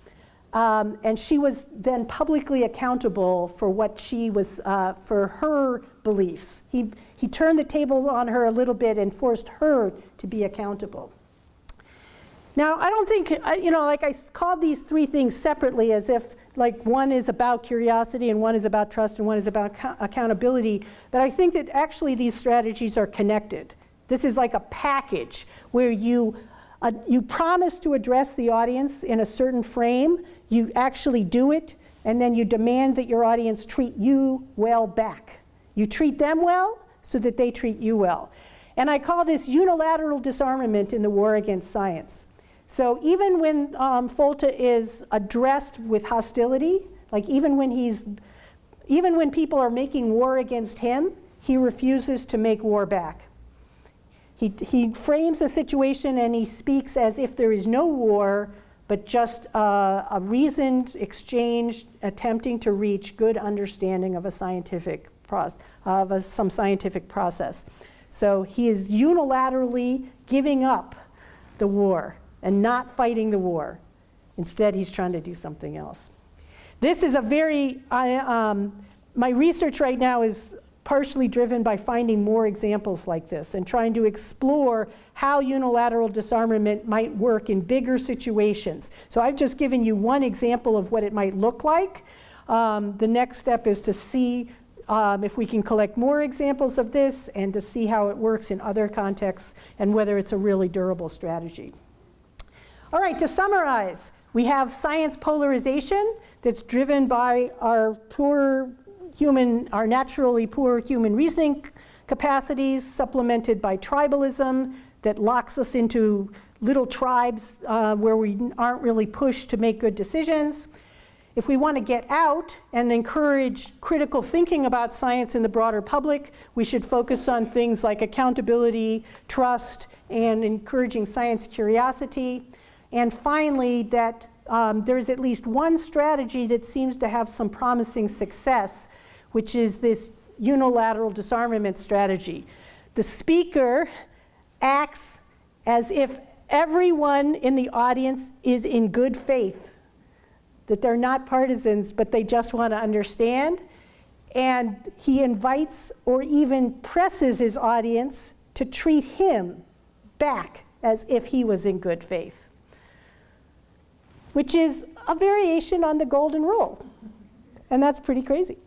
and she was then publicly accountable for what she was, for her beliefs. He turned the table on her a little bit and forced her to be accountable. Now, I don't think, like I called these three things separately as if like one is about curiosity and one is about trust and one is about accountability, but I think that actually these strategies are connected. This is like a package where you promise to address the audience in a certain frame, you actually do it, and then you demand that your audience treat you well back. You treat them well so that they treat you well. And I call this unilateral disarmament in the war against science. So even when Folta is addressed with hostility, like even when people are making war against him, he refuses to make war back. He frames the situation and he speaks as if there is no war, but just a reasoned exchange attempting to reach good understanding of a scientific some scientific process. So he is unilaterally giving up the war and not fighting the war. Instead, he's trying to do something else. This is a very, my research right now is partially driven by finding more examples like this and trying to explore how unilateral disarmament might work in bigger situations. So I've just given you one example of what it might look like. The next step is to see if we can collect more examples of this and to see how it works in other contexts and whether it's a really durable strategy. All right, to summarize, we have science polarization that's driven by our naturally poor human reasoning capacities, supplemented by tribalism that locks us into little tribes where we aren't really pushed to make good decisions. If we want to get out and encourage critical thinking about science in the broader public, we should focus on things like accountability, trust, and encouraging science curiosity. And finally, that there's at least one strategy that seems to have some promising success, which is this unilateral disarmament strategy. The speaker acts as if everyone in the audience is in good faith, that they're not partisans, but they just want to understand. And he invites or even presses his audience to treat him back as if he was in good faith, which is a variation on the golden rule. And that's pretty crazy.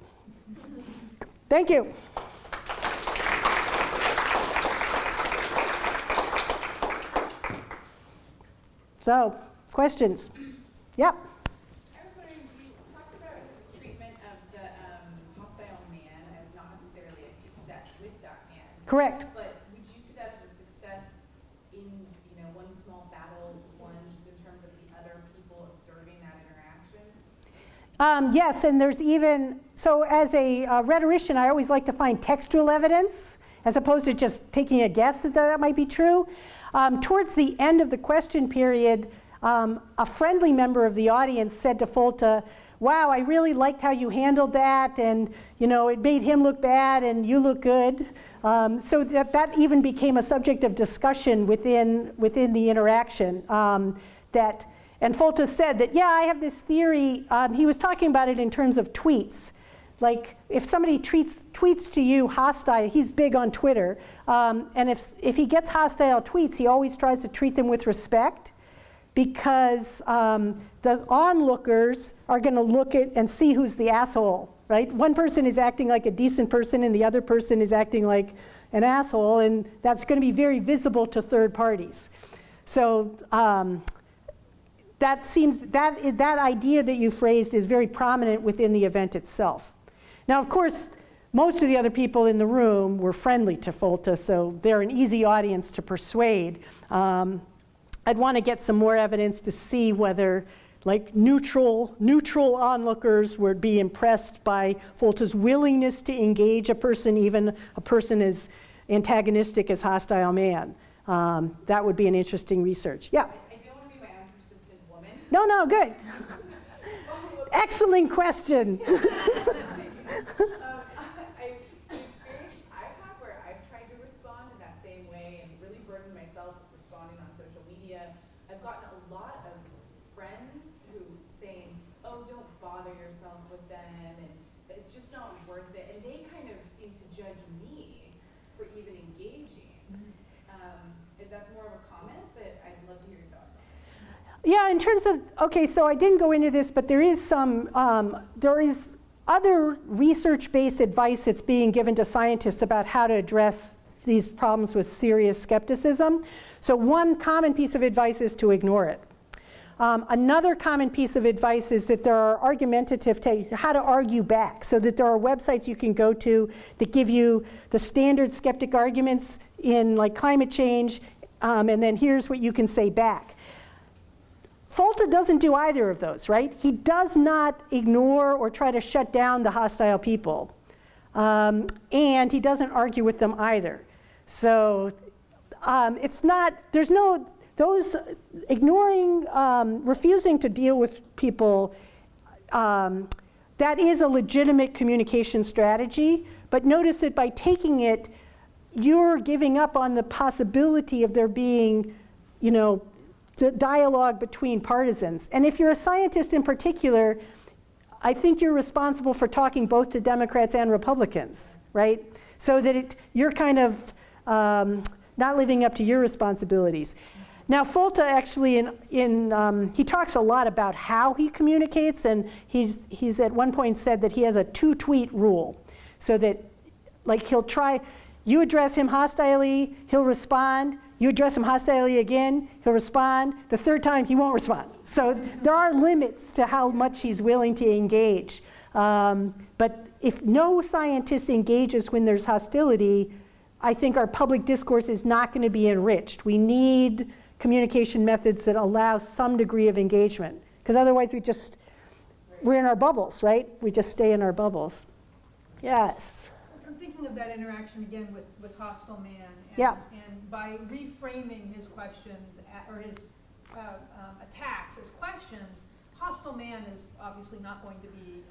Thank you. So, questions? Yep. I was wondering, you talked about his treatment of the hostile man as not necessarily a success with that man. Correct. But would you see that as a success in, one small battle, just in terms of the other people observing that interaction? Yes, and there's even, so as a rhetorician, I always like to find textual evidence as opposed to just taking a guess that might be true. Towards the end of the question period, a friendly member of the audience said to Folta, "Wow, I really liked how you handled that, and it made him look bad and you look good." So that even became a subject of discussion within the interaction. And Folta said that, yeah, I have this theory. He was talking about it in terms of tweets. Like if somebody tweets to you hostile, he's big on Twitter, and if he gets hostile tweets, he always tries to treat them with respect, because the onlookers are going to look at and see who's the asshole, right? One person is acting like a decent person and the other person is acting like an asshole, and that's going to be very visible to third parties. So that idea that you phrased is very prominent within the event itself. Now, of course, most of the other people in the room were friendly to Folta, so they're an easy audience to persuade. I'd want to get some more evidence to see whether, like, neutral onlookers would be impressed by Folta's willingness to engage a person, even a person as antagonistic as hostile man. That would be an interesting research. Yeah? I don't want to be my own persistent woman. No, good. Excellent question. An experience I've had where I've tried to respond in that same way and really burdened myself with responding on social media. I've gotten a lot of friends who saying, "Oh, don't bother yourself with them, and it's just not worth it." And they kind of seem to judge me for even engaging. That's more of a comment, but I'd love to hear your thoughts on it. Yeah, in terms of, okay, so I didn't go into this, but there is other research-based advice that's being given to scientists about how to address these problems with serious skepticism. So one common piece of advice is to ignore it. Another common piece of advice is that there are how to argue back, so that there are websites you can go to that give you the standard skeptic arguments in like climate change, and then here's what you can say back. Folta doesn't do either of those, right? He does not ignore or try to shut down the hostile people. And he doesn't argue with them either. So there's no ignoring, refusing to deal with people, that is a legitimate communication strategy, but notice that by taking it, you're giving up on the possibility of there being, the dialogue between partisans. And if you're a scientist in particular, I think you're responsible for talking both to Democrats and Republicans, right? So that you're kind of not living up to your responsibilities. Now, Folta actually, he talks a lot about how he communicates, and he's at one point said that he has a 2-tweet rule, so that, like, he'll try, you address him hostilely, he'll respond. You address him hostilely again, he'll respond. The third time, he won't respond. So there are limits to how much he's willing to engage. But if no scientist engages when there's hostility, I think our public discourse is not going to be enriched. We need communication methods that allow some degree of engagement, because otherwise we're in our bubbles, right? We just stay in our bubbles. Yes? I'm thinking of that interaction again with Hostile Man. And, yeah. And by reframing his questions or his attacks as questions, Hostile Man is obviously not going to be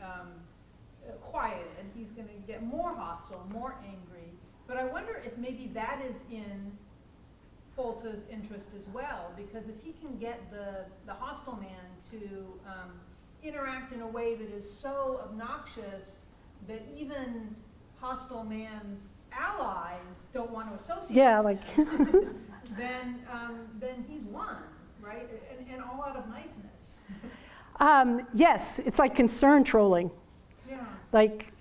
quiet, and he's going to get more hostile, more angry. But I wonder if maybe that is in Folta's interest as well, because if he can get the Hostile Man to interact in a way that is so obnoxious that even Hostile Man's allies don't want to associate with him, then he's won, right? And all out of niceness. Yes, it's like concern trolling. Yeah. Like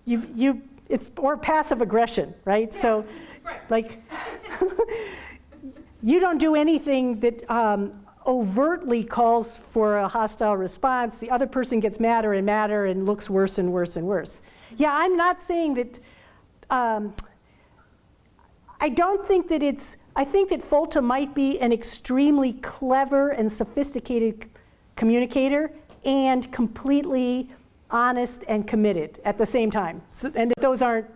it's or passive aggression, right? Yeah. So, right. Like, you don't do anything that overtly calls for a hostile response. The other person gets madder and madder and looks worse and worse and worse. Yeah, I'm not saying that. I don't think that I think that Folta might be an extremely clever and sophisticated communicator and completely honest and committed at the same time. So, and that those aren't,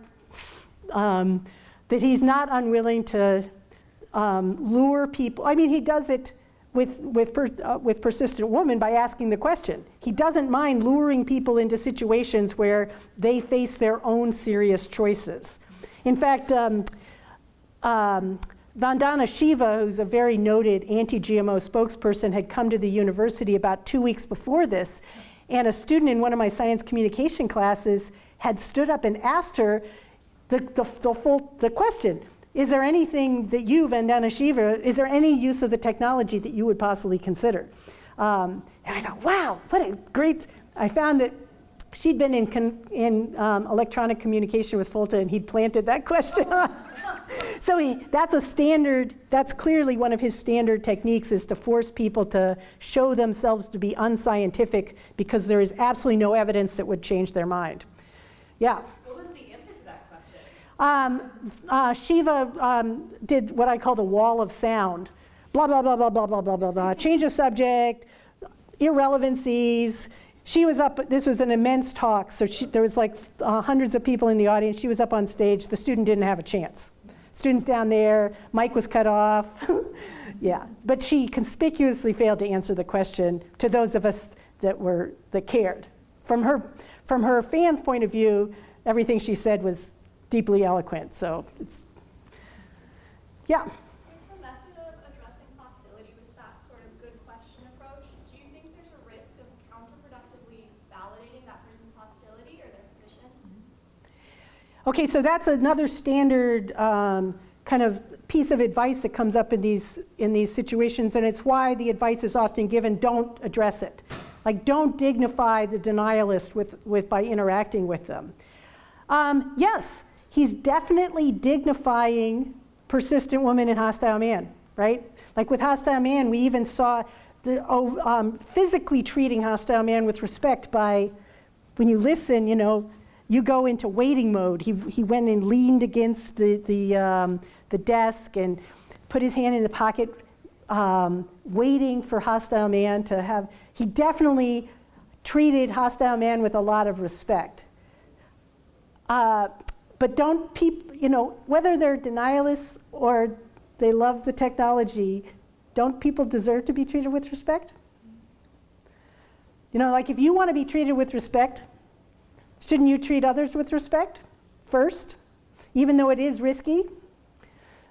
that he's not unwilling to lure people. I mean, he does it with Persistent Woman by asking the question. He doesn't mind luring people into situations where they face their own serious choices. In fact, Vandana Shiva, who's a very noted anti-GMO spokesperson, had come to the university about 2 weeks before this, and a student in one of my science communication classes had stood up and asked her the question, is there anything that you, Vandana Shiva, is there any use of the technology that you would possibly consider? And I thought, wow, what a great, I found that she'd been in electronic communication with Folta, and he'd planted that question. So that's a standard, that's clearly one of his standard techniques, is to force people to show themselves to be unscientific because there is absolutely no evidence that would change their mind. Yeah. What was the answer to that question? Shiva did what I call the wall of sound. Blah, blah, blah, blah, blah, blah, blah, blah, blah. Change of subject, irrelevancies. She was up, this was an immense talk, so there was like hundreds of people in the audience. She was up on stage. The student didn't have a chance. Students down there, mic was cut off. Yeah, but she conspicuously failed to answer the question to those of us that cared. From her fans' point of view, everything she said was deeply eloquent, so it's, yeah. Is the method of addressing hostility with that sort of good question approach, do you think there's a risk of counterproductively validating that person's hostility or their position? Okay, so that's another standard kind of piece of advice that comes up in these situations, and it's why the advice is often given, don't address it. Like, don't dignify the denialist by interacting with them. Yes, he's definitely dignifying Persistent Woman and Hostile Man, right? Like with Hostile Man, we even saw physically treating Hostile Man with respect by, when you listen, you go into waiting mode. He went and leaned against the desk and put his hand in the pocket, waiting for Hostile Man to have. He definitely treated Hostile Man with a lot of respect. But don't people, whether they're denialists or they love the technology, Don't people deserve to be treated with respect? You know, like if you want to be treated with respect, shouldn't you treat others with respect first, even though it is risky?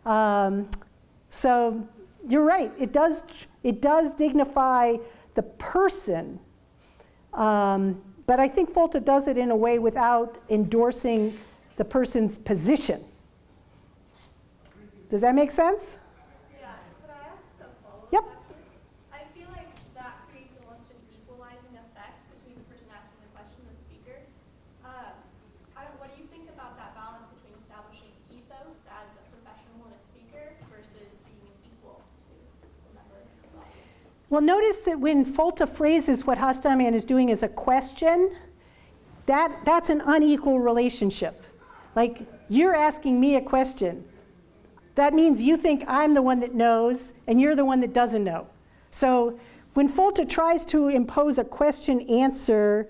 So you're right, it does dignify the person, but I think Folta does it in a way without endorsing the person's position. Does that make sense? Yeah, could I ask a follow-up Yep. question? I feel like that creates almost an equalizing effect between the person asking the question and the speaker. What do you think about that balance between establishing ethos as a professional and a speaker versus being an equal to the member of the audience? Well, notice that when Folta phrases what Hastaman is doing as a question, that's an unequal relationship. Like, you're asking me a question. That means you think I'm the one that knows, and you're the one that doesn't know. So when Folta tries to impose a question-answer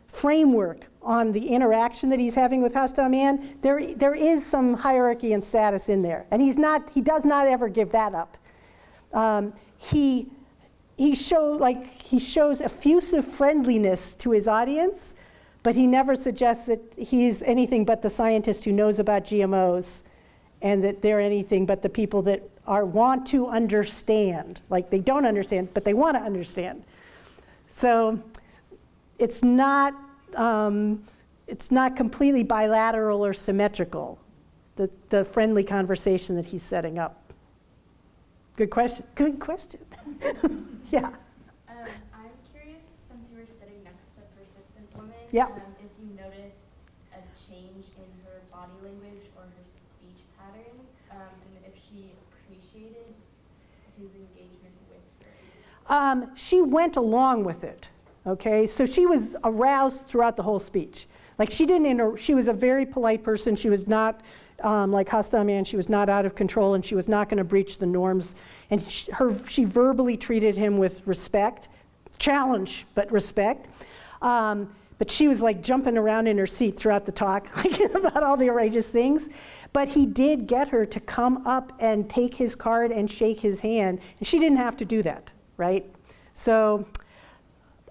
framework on the interaction that he's having with Hastaman, there is some hierarchy and status in there. And he does not ever give that up. He shows effusive friendliness to his audience, but he never suggests that he's anything but the scientist who knows about GMOs and that they're anything but the people that want to understand. Like, they don't understand, but they want to understand. So it's not completely bilateral or symmetrical, the friendly conversation that he's setting up. Good question. Good question. Yeah. I'm curious, since you were sitting next to Persistent Woman, Yeah. If you noticed a change in her body language or her speech patterns, and if she appreciated his engagement with her. She went along with it, okay? So she was aroused throughout the whole speech. Like, she was a very polite person. She was not, like Hastaman, she was not out of control, and she was not going to breach the norms. And she verbally treated him with respect, challenge, but respect. But she was like jumping around in her seat throughout the talk, like, about all the outrageous things. But he did get her to come up and take his card and shake his hand, and she didn't have to do that, right? So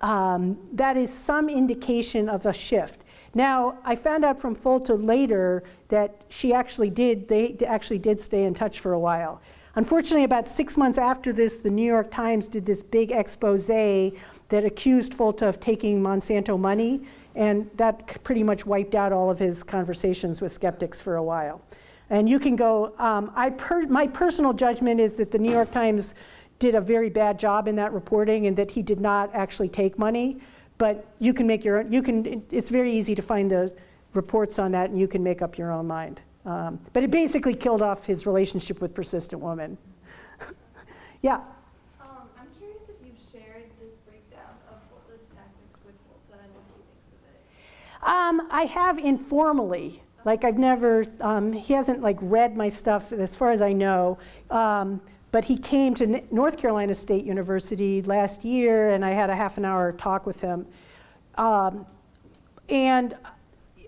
that is some indication of a shift. Now, I found out from Folta later that they actually did stay in touch for a while. Unfortunately, about 6 months after this, the New York Times did this big expose that accused Folta of taking Monsanto money, and that pretty much wiped out all of his conversations with skeptics for a while. And you can go, my personal judgment is that the New York Times did a very bad job in that reporting and that he did not actually take money. But you can make your own, it's very easy to find the reports on that, and you can make up your own mind. But it basically killed off his relationship with Persistent Woman. Yeah? I'm curious if you've shared this breakdown of Folta's tactics with Folta and what he thinks of it. I have informally. Like, I've never, he hasn't like read my stuff as far as I know. But he came to North Carolina State University last year, and I had a half-an-hour talk with him. And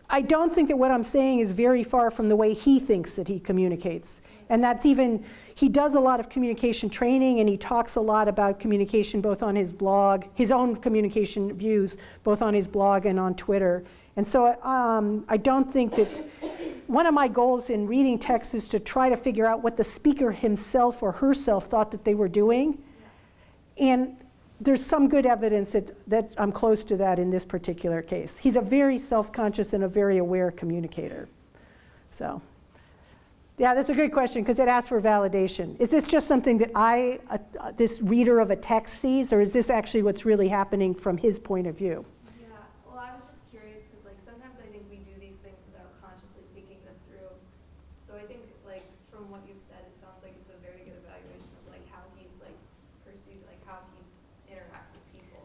I don't think that what I'm saying is very far from the way he thinks that he communicates. And that's even, he does a lot of communication training, and he talks a lot about communication both on his blog, his own communication views, both on his blog and on Twitter. And so I don't think that, one of my goals in reading texts is to try to figure out what the speaker himself or herself thought that they were doing. And there's some good evidence that I'm close to that in this particular case. He's a very self-conscious and a very aware communicator. So, yeah, that's a good question because it asks for validation. Is this just something that this reader of a text sees, or is this actually what's really happening from his point of view? Yeah, well, I was just curious because, like, sometimes I think we do these things without consciously thinking them through. So I think, like, from what you've said, it sounds like it's a very good evaluation of, like, how he's, like, perceived, like, how he interacts with people.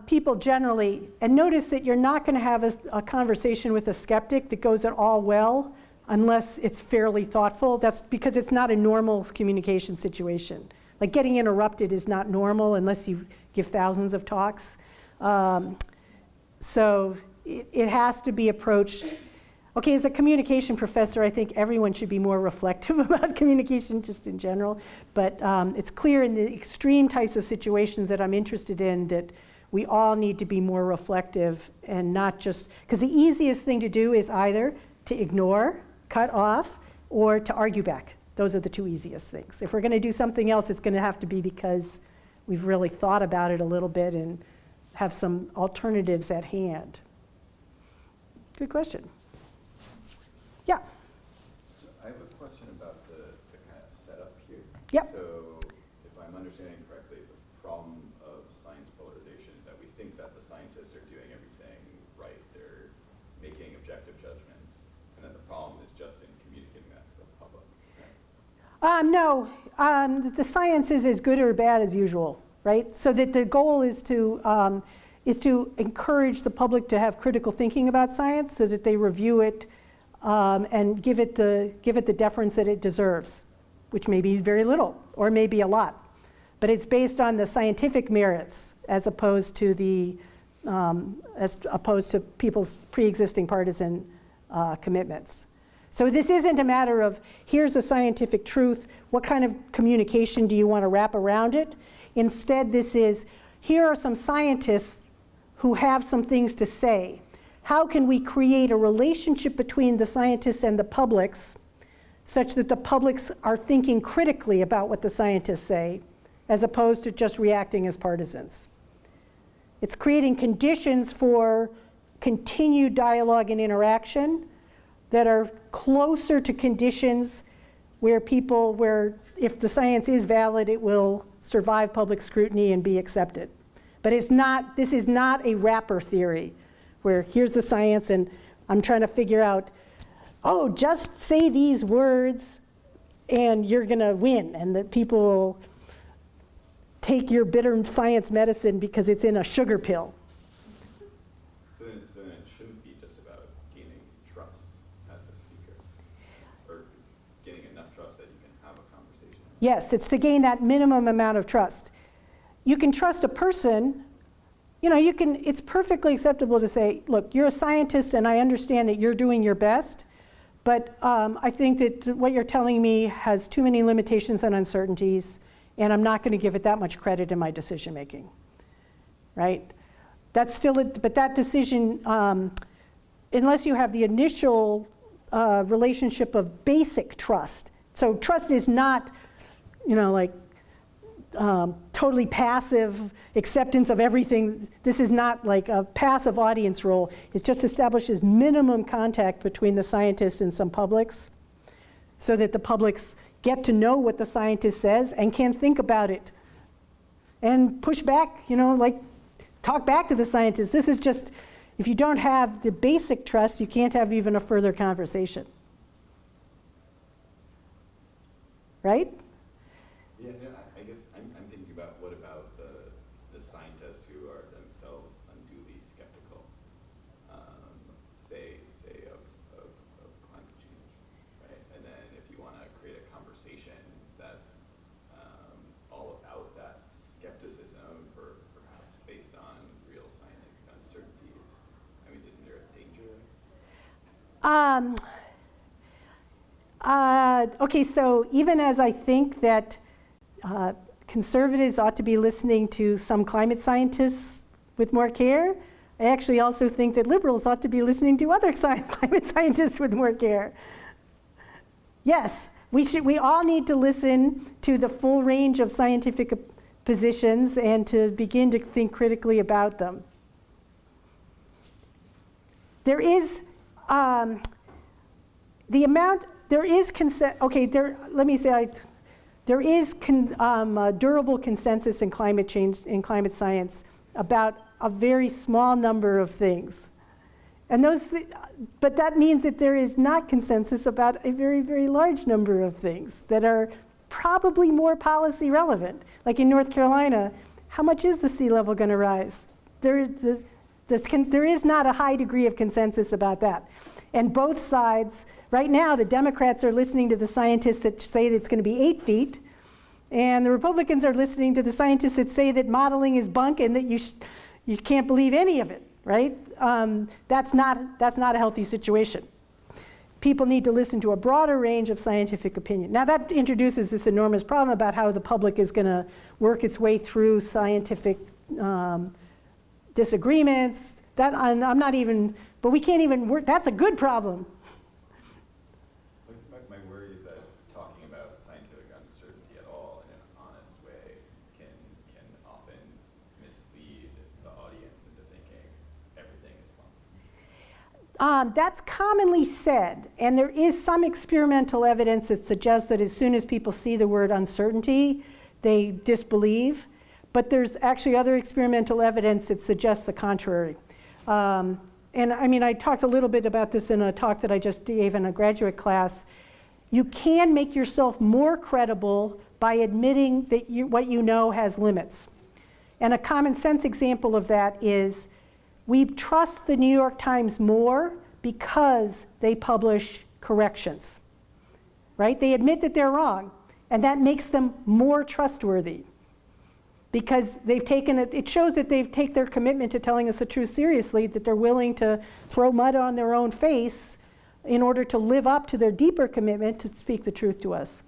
People generally, and notice that you're not going to have a conversation with a skeptic that goes at all well unless it's fairly thoughtful. That's because it's not a normal communication situation. Like, getting interrupted is not normal unless you give thousands of talks. So it has to be approached Okay, as a communication professor, I think everyone should be more reflective about communication just in general, but it's clear in the extreme types of situations that I'm interested in that we all need to be more reflective and not just, because the easiest thing to do is either to ignore, cut off, or to argue back. Those are the two easiest things. If we're going to do something else, it's going to have to be because we've really thought about it a little bit and have some alternatives at hand. Good question. Yeah. So I have a question about the kind of setup here. Yep. So if I'm understanding correctly, the problem of science polarization is that we think that the scientists are doing everything right. They're making objective judgments. And then the problem is just in communicating that to the public. No, the science is as good or bad as usual, right? So that the goal is to encourage the public to have critical thinking about science so that they review it and give it the deference that it deserves, which may be very little or maybe a lot. But it's based on the scientific merits as opposed to people's pre-existing partisan commitments. So this isn't a matter of here's the scientific truth, what kind of communication do you want to wrap around it? Instead, this is here are some scientists who have some things to say. How can we create a relationship between the scientists and the publics such that the publics are thinking critically about what the scientists say as opposed to just reacting as partisans? It's creating conditions for continued dialogue and interaction that are closer to conditions where if the science is valid, it will survive public scrutiny and be accepted. But this is not a wrapper theory where here's the science and I'm trying to figure out, oh, just say these words and you're going to win, and that people will take your bitter science medicine because it's in a sugar pill. So then it shouldn't be just about gaining trust as the speaker, or gaining enough trust that you can have a conversation. Yes, it's to gain that minimum amount of trust. You can trust a person. It's perfectly acceptable to say, look, you're a scientist and I understand that you're doing your best, but I think that what you're telling me has too many limitations and uncertainties, and I'm not going to give it that much credit in my decision making, right? That's still, but that decision, unless you have the initial relationship of basic trust. So trust is not, totally passive acceptance of everything. This is not like a passive audience role. It just establishes minimum contact between the scientists and some publics so that the publics get to know what the scientist says and can think about it and push back, talk back to the scientist. This is just, if you don't have the basic trust, you can't have even a further conversation. Right? Yeah, no, I guess I'm thinking about what about the scientists who are themselves unduly skeptical, say of climate change, right? And then if you want to create a conversation that's all about that skepticism, perhaps based on real scientific uncertainties, I mean, isn't there a danger there? Okay, so even as I think that conservatives ought to be listening to some climate scientists with more care, I actually also think that liberals ought to be listening to other climate scientists with more care. Yes, we all need to listen to the full range of scientific positions and to begin to think critically about them. There is there is durable consensus in climate change, in climate science, about a very small number of things. And but that means that there is not consensus about a very, very large number of things that are probably more policy relevant. Like in North Carolina, how much is the sea level going to rise? There is not a high degree of consensus about that. And both sides, right now, the Democrats are listening to the scientists that say that it's going to be 8 feet, and the Republicans are listening to the scientists that say that modeling is bunk and that you can't believe any of it, right? That's not a healthy situation. people need to listen to a broader range of scientific opinion. Now that introduces this enormous problem about how the public is going to work its way through scientific disagreements. That I'm not even, but we can't even work, that's a good problem. My worry is that talking about scientific uncertainty at all in an honest way can often mislead the audience into thinking everything is wrong. That's commonly said, and there is some experimental evidence that suggests that as soon as people see the word uncertainty, they disbelieve. But there's actually other experimental evidence that suggests the contrary. And I mean, I talked a little bit about this in a talk that I just gave in a graduate class. You can make yourself more credible by admitting that what you know has limits. And a common sense example of that is we trust the New York Times more because they publish corrections, right? They admit that they're wrong, and that makes them more trustworthy because they've taken it. It shows that they've taken their commitment to telling us the truth seriously, that they're willing to throw mud on their own face in order to live up to their deeper commitment to speak the truth to us.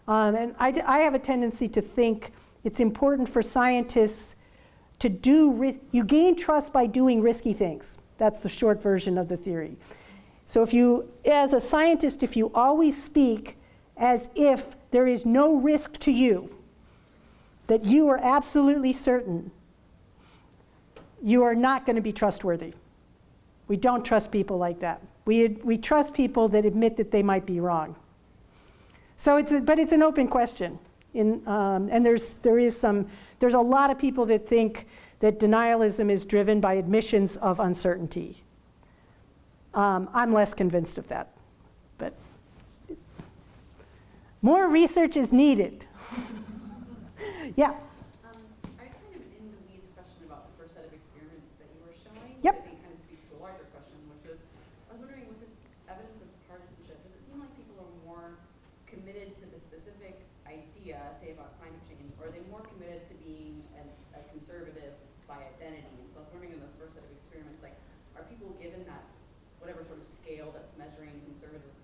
And I have a tendency to think it's important for scientists to you gain trust by doing risky things. That's the short version of the theory. So if you, as a scientist, if you always speak as if there is no risk to you, that you are absolutely certain, you are not going to be trustworthy. We don't trust people like that. We trust people that admit that they might be wrong. So but it's an open question. And there's a lot of people that think that denialism is driven by admissions of uncertainty. I'm less convinced of that, but more research is needed. Yeah. I kind of in the weeds question about the first set of experiments that you were showing. Yep. I think kind of speaks to a larger question, which was, I was wondering with this evidence of partisanship, does it seem like people are more committed to the specific idea, say about climate change, or are they more committed to being a conservative by identity? And so I was wondering in this first set of experiments, like, are people given that, whatever sort of scale that's measuring conservative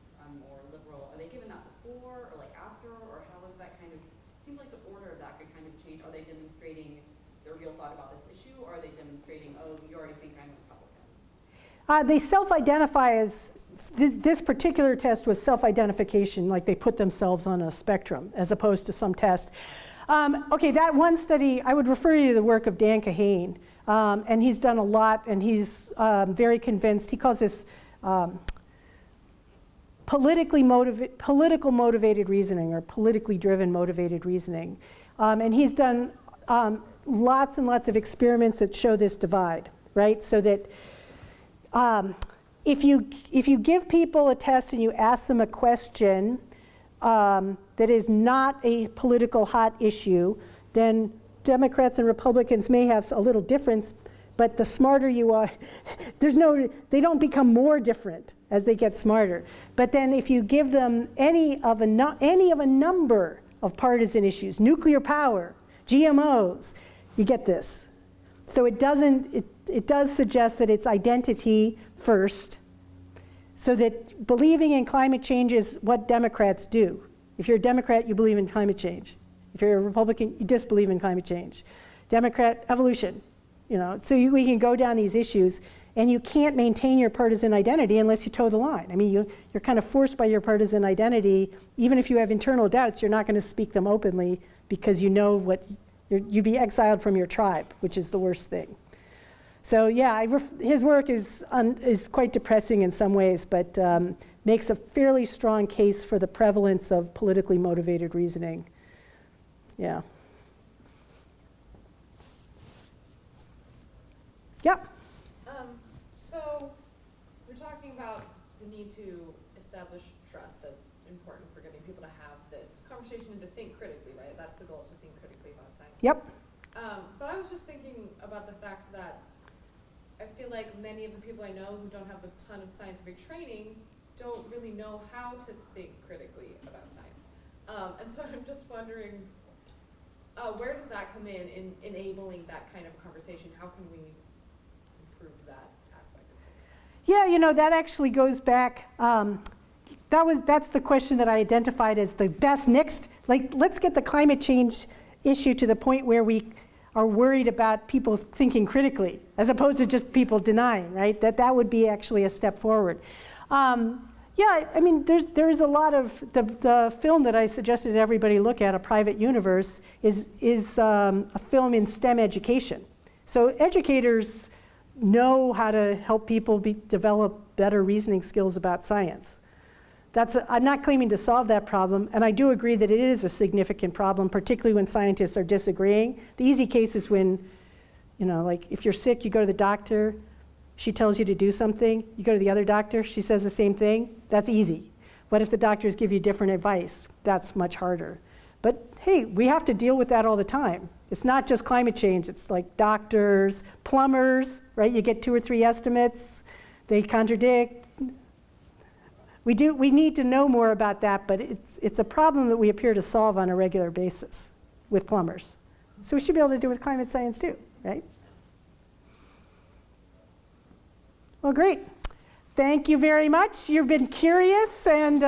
or liberal, are they given that before or like after, or how is that kind of, it seems like the order of that could kind of change. Are they demonstrating their real thought about this issue, or are they demonstrating, oh, you already think I'm a Republican? They self-identify as, this particular test was self-identification, like they put themselves on a spectrum, as opposed to some test. Okay, that one study, I would refer you to the work of Dan Kahane, and he's done a lot, and he's very convinced. He calls this political motivated reasoning, or politically driven motivated reasoning. And he's done lots and lots of experiments that show this divide, right? So that if you give people a test and you ask them a question that is not a political hot issue, then Democrats and Republicans may have a little difference, but the smarter you are, they don't become more different as they get smarter. But then if you give them any of a number of partisan issues, nuclear power, GMOs, you get this. So it does suggest that it's identity first, so that believing in climate change is what Democrats do. If you're a Democrat, you believe in climate change. If you're a Republican, you disbelieve in climate change. Democrat, evolution. So we can go down these issues, and you can't maintain your partisan identity unless you toe the line. I mean, you're kind of forced by your partisan identity. Even if you have internal doubts, you're not going to speak them openly because you know you'd be exiled from your tribe, which is the worst thing. So yeah, his work is quite depressing in some ways, but makes a fairly strong case for the prevalence of politically motivated reasoning. Yeah. Yep. So we're talking about the need to establish trust as important for getting people to have this conversation and to think critically, right? That's the goal, is to think critically about science. Yep. But I was just thinking about the fact that I feel like many of the people I know who don't have a ton of scientific training don't really know how to think critically about science. And so I'm just wondering, where does that come in enabling that kind of conversation? How can we improve that aspect of things? Yeah, that actually goes back. that's the question that I identified as the best next, like, let's get the climate change issue to the point where we are worried about people thinking critically, as opposed to just people denying, right? That would be actually a step forward. Yeah, I mean, there's a lot of, the film that I suggested everybody look at, A Private Universe, is a film in STEM education. So educators know how to help people develop better reasoning skills about science. I'm not claiming to solve that problem, and I do agree that it is a significant problem, particularly when scientists are disagreeing. The easy case is when, you know, like if you're sick, you go to the doctor, she tells you to do something, you go to the other doctor, she says the same thing, that's easy. What if the doctors give you different advice? That's much harder. But hey, we have to deal with that all the time. It's not just climate change, it's like doctors, plumbers, right? You get 2 or 3 estimates, they contradict. We need to know more about that, but it's a problem that we appear to solve on a regular basis with plumbers. So we should be able to do it with climate science too, right? Well, great. Thank you very much. You've been curious and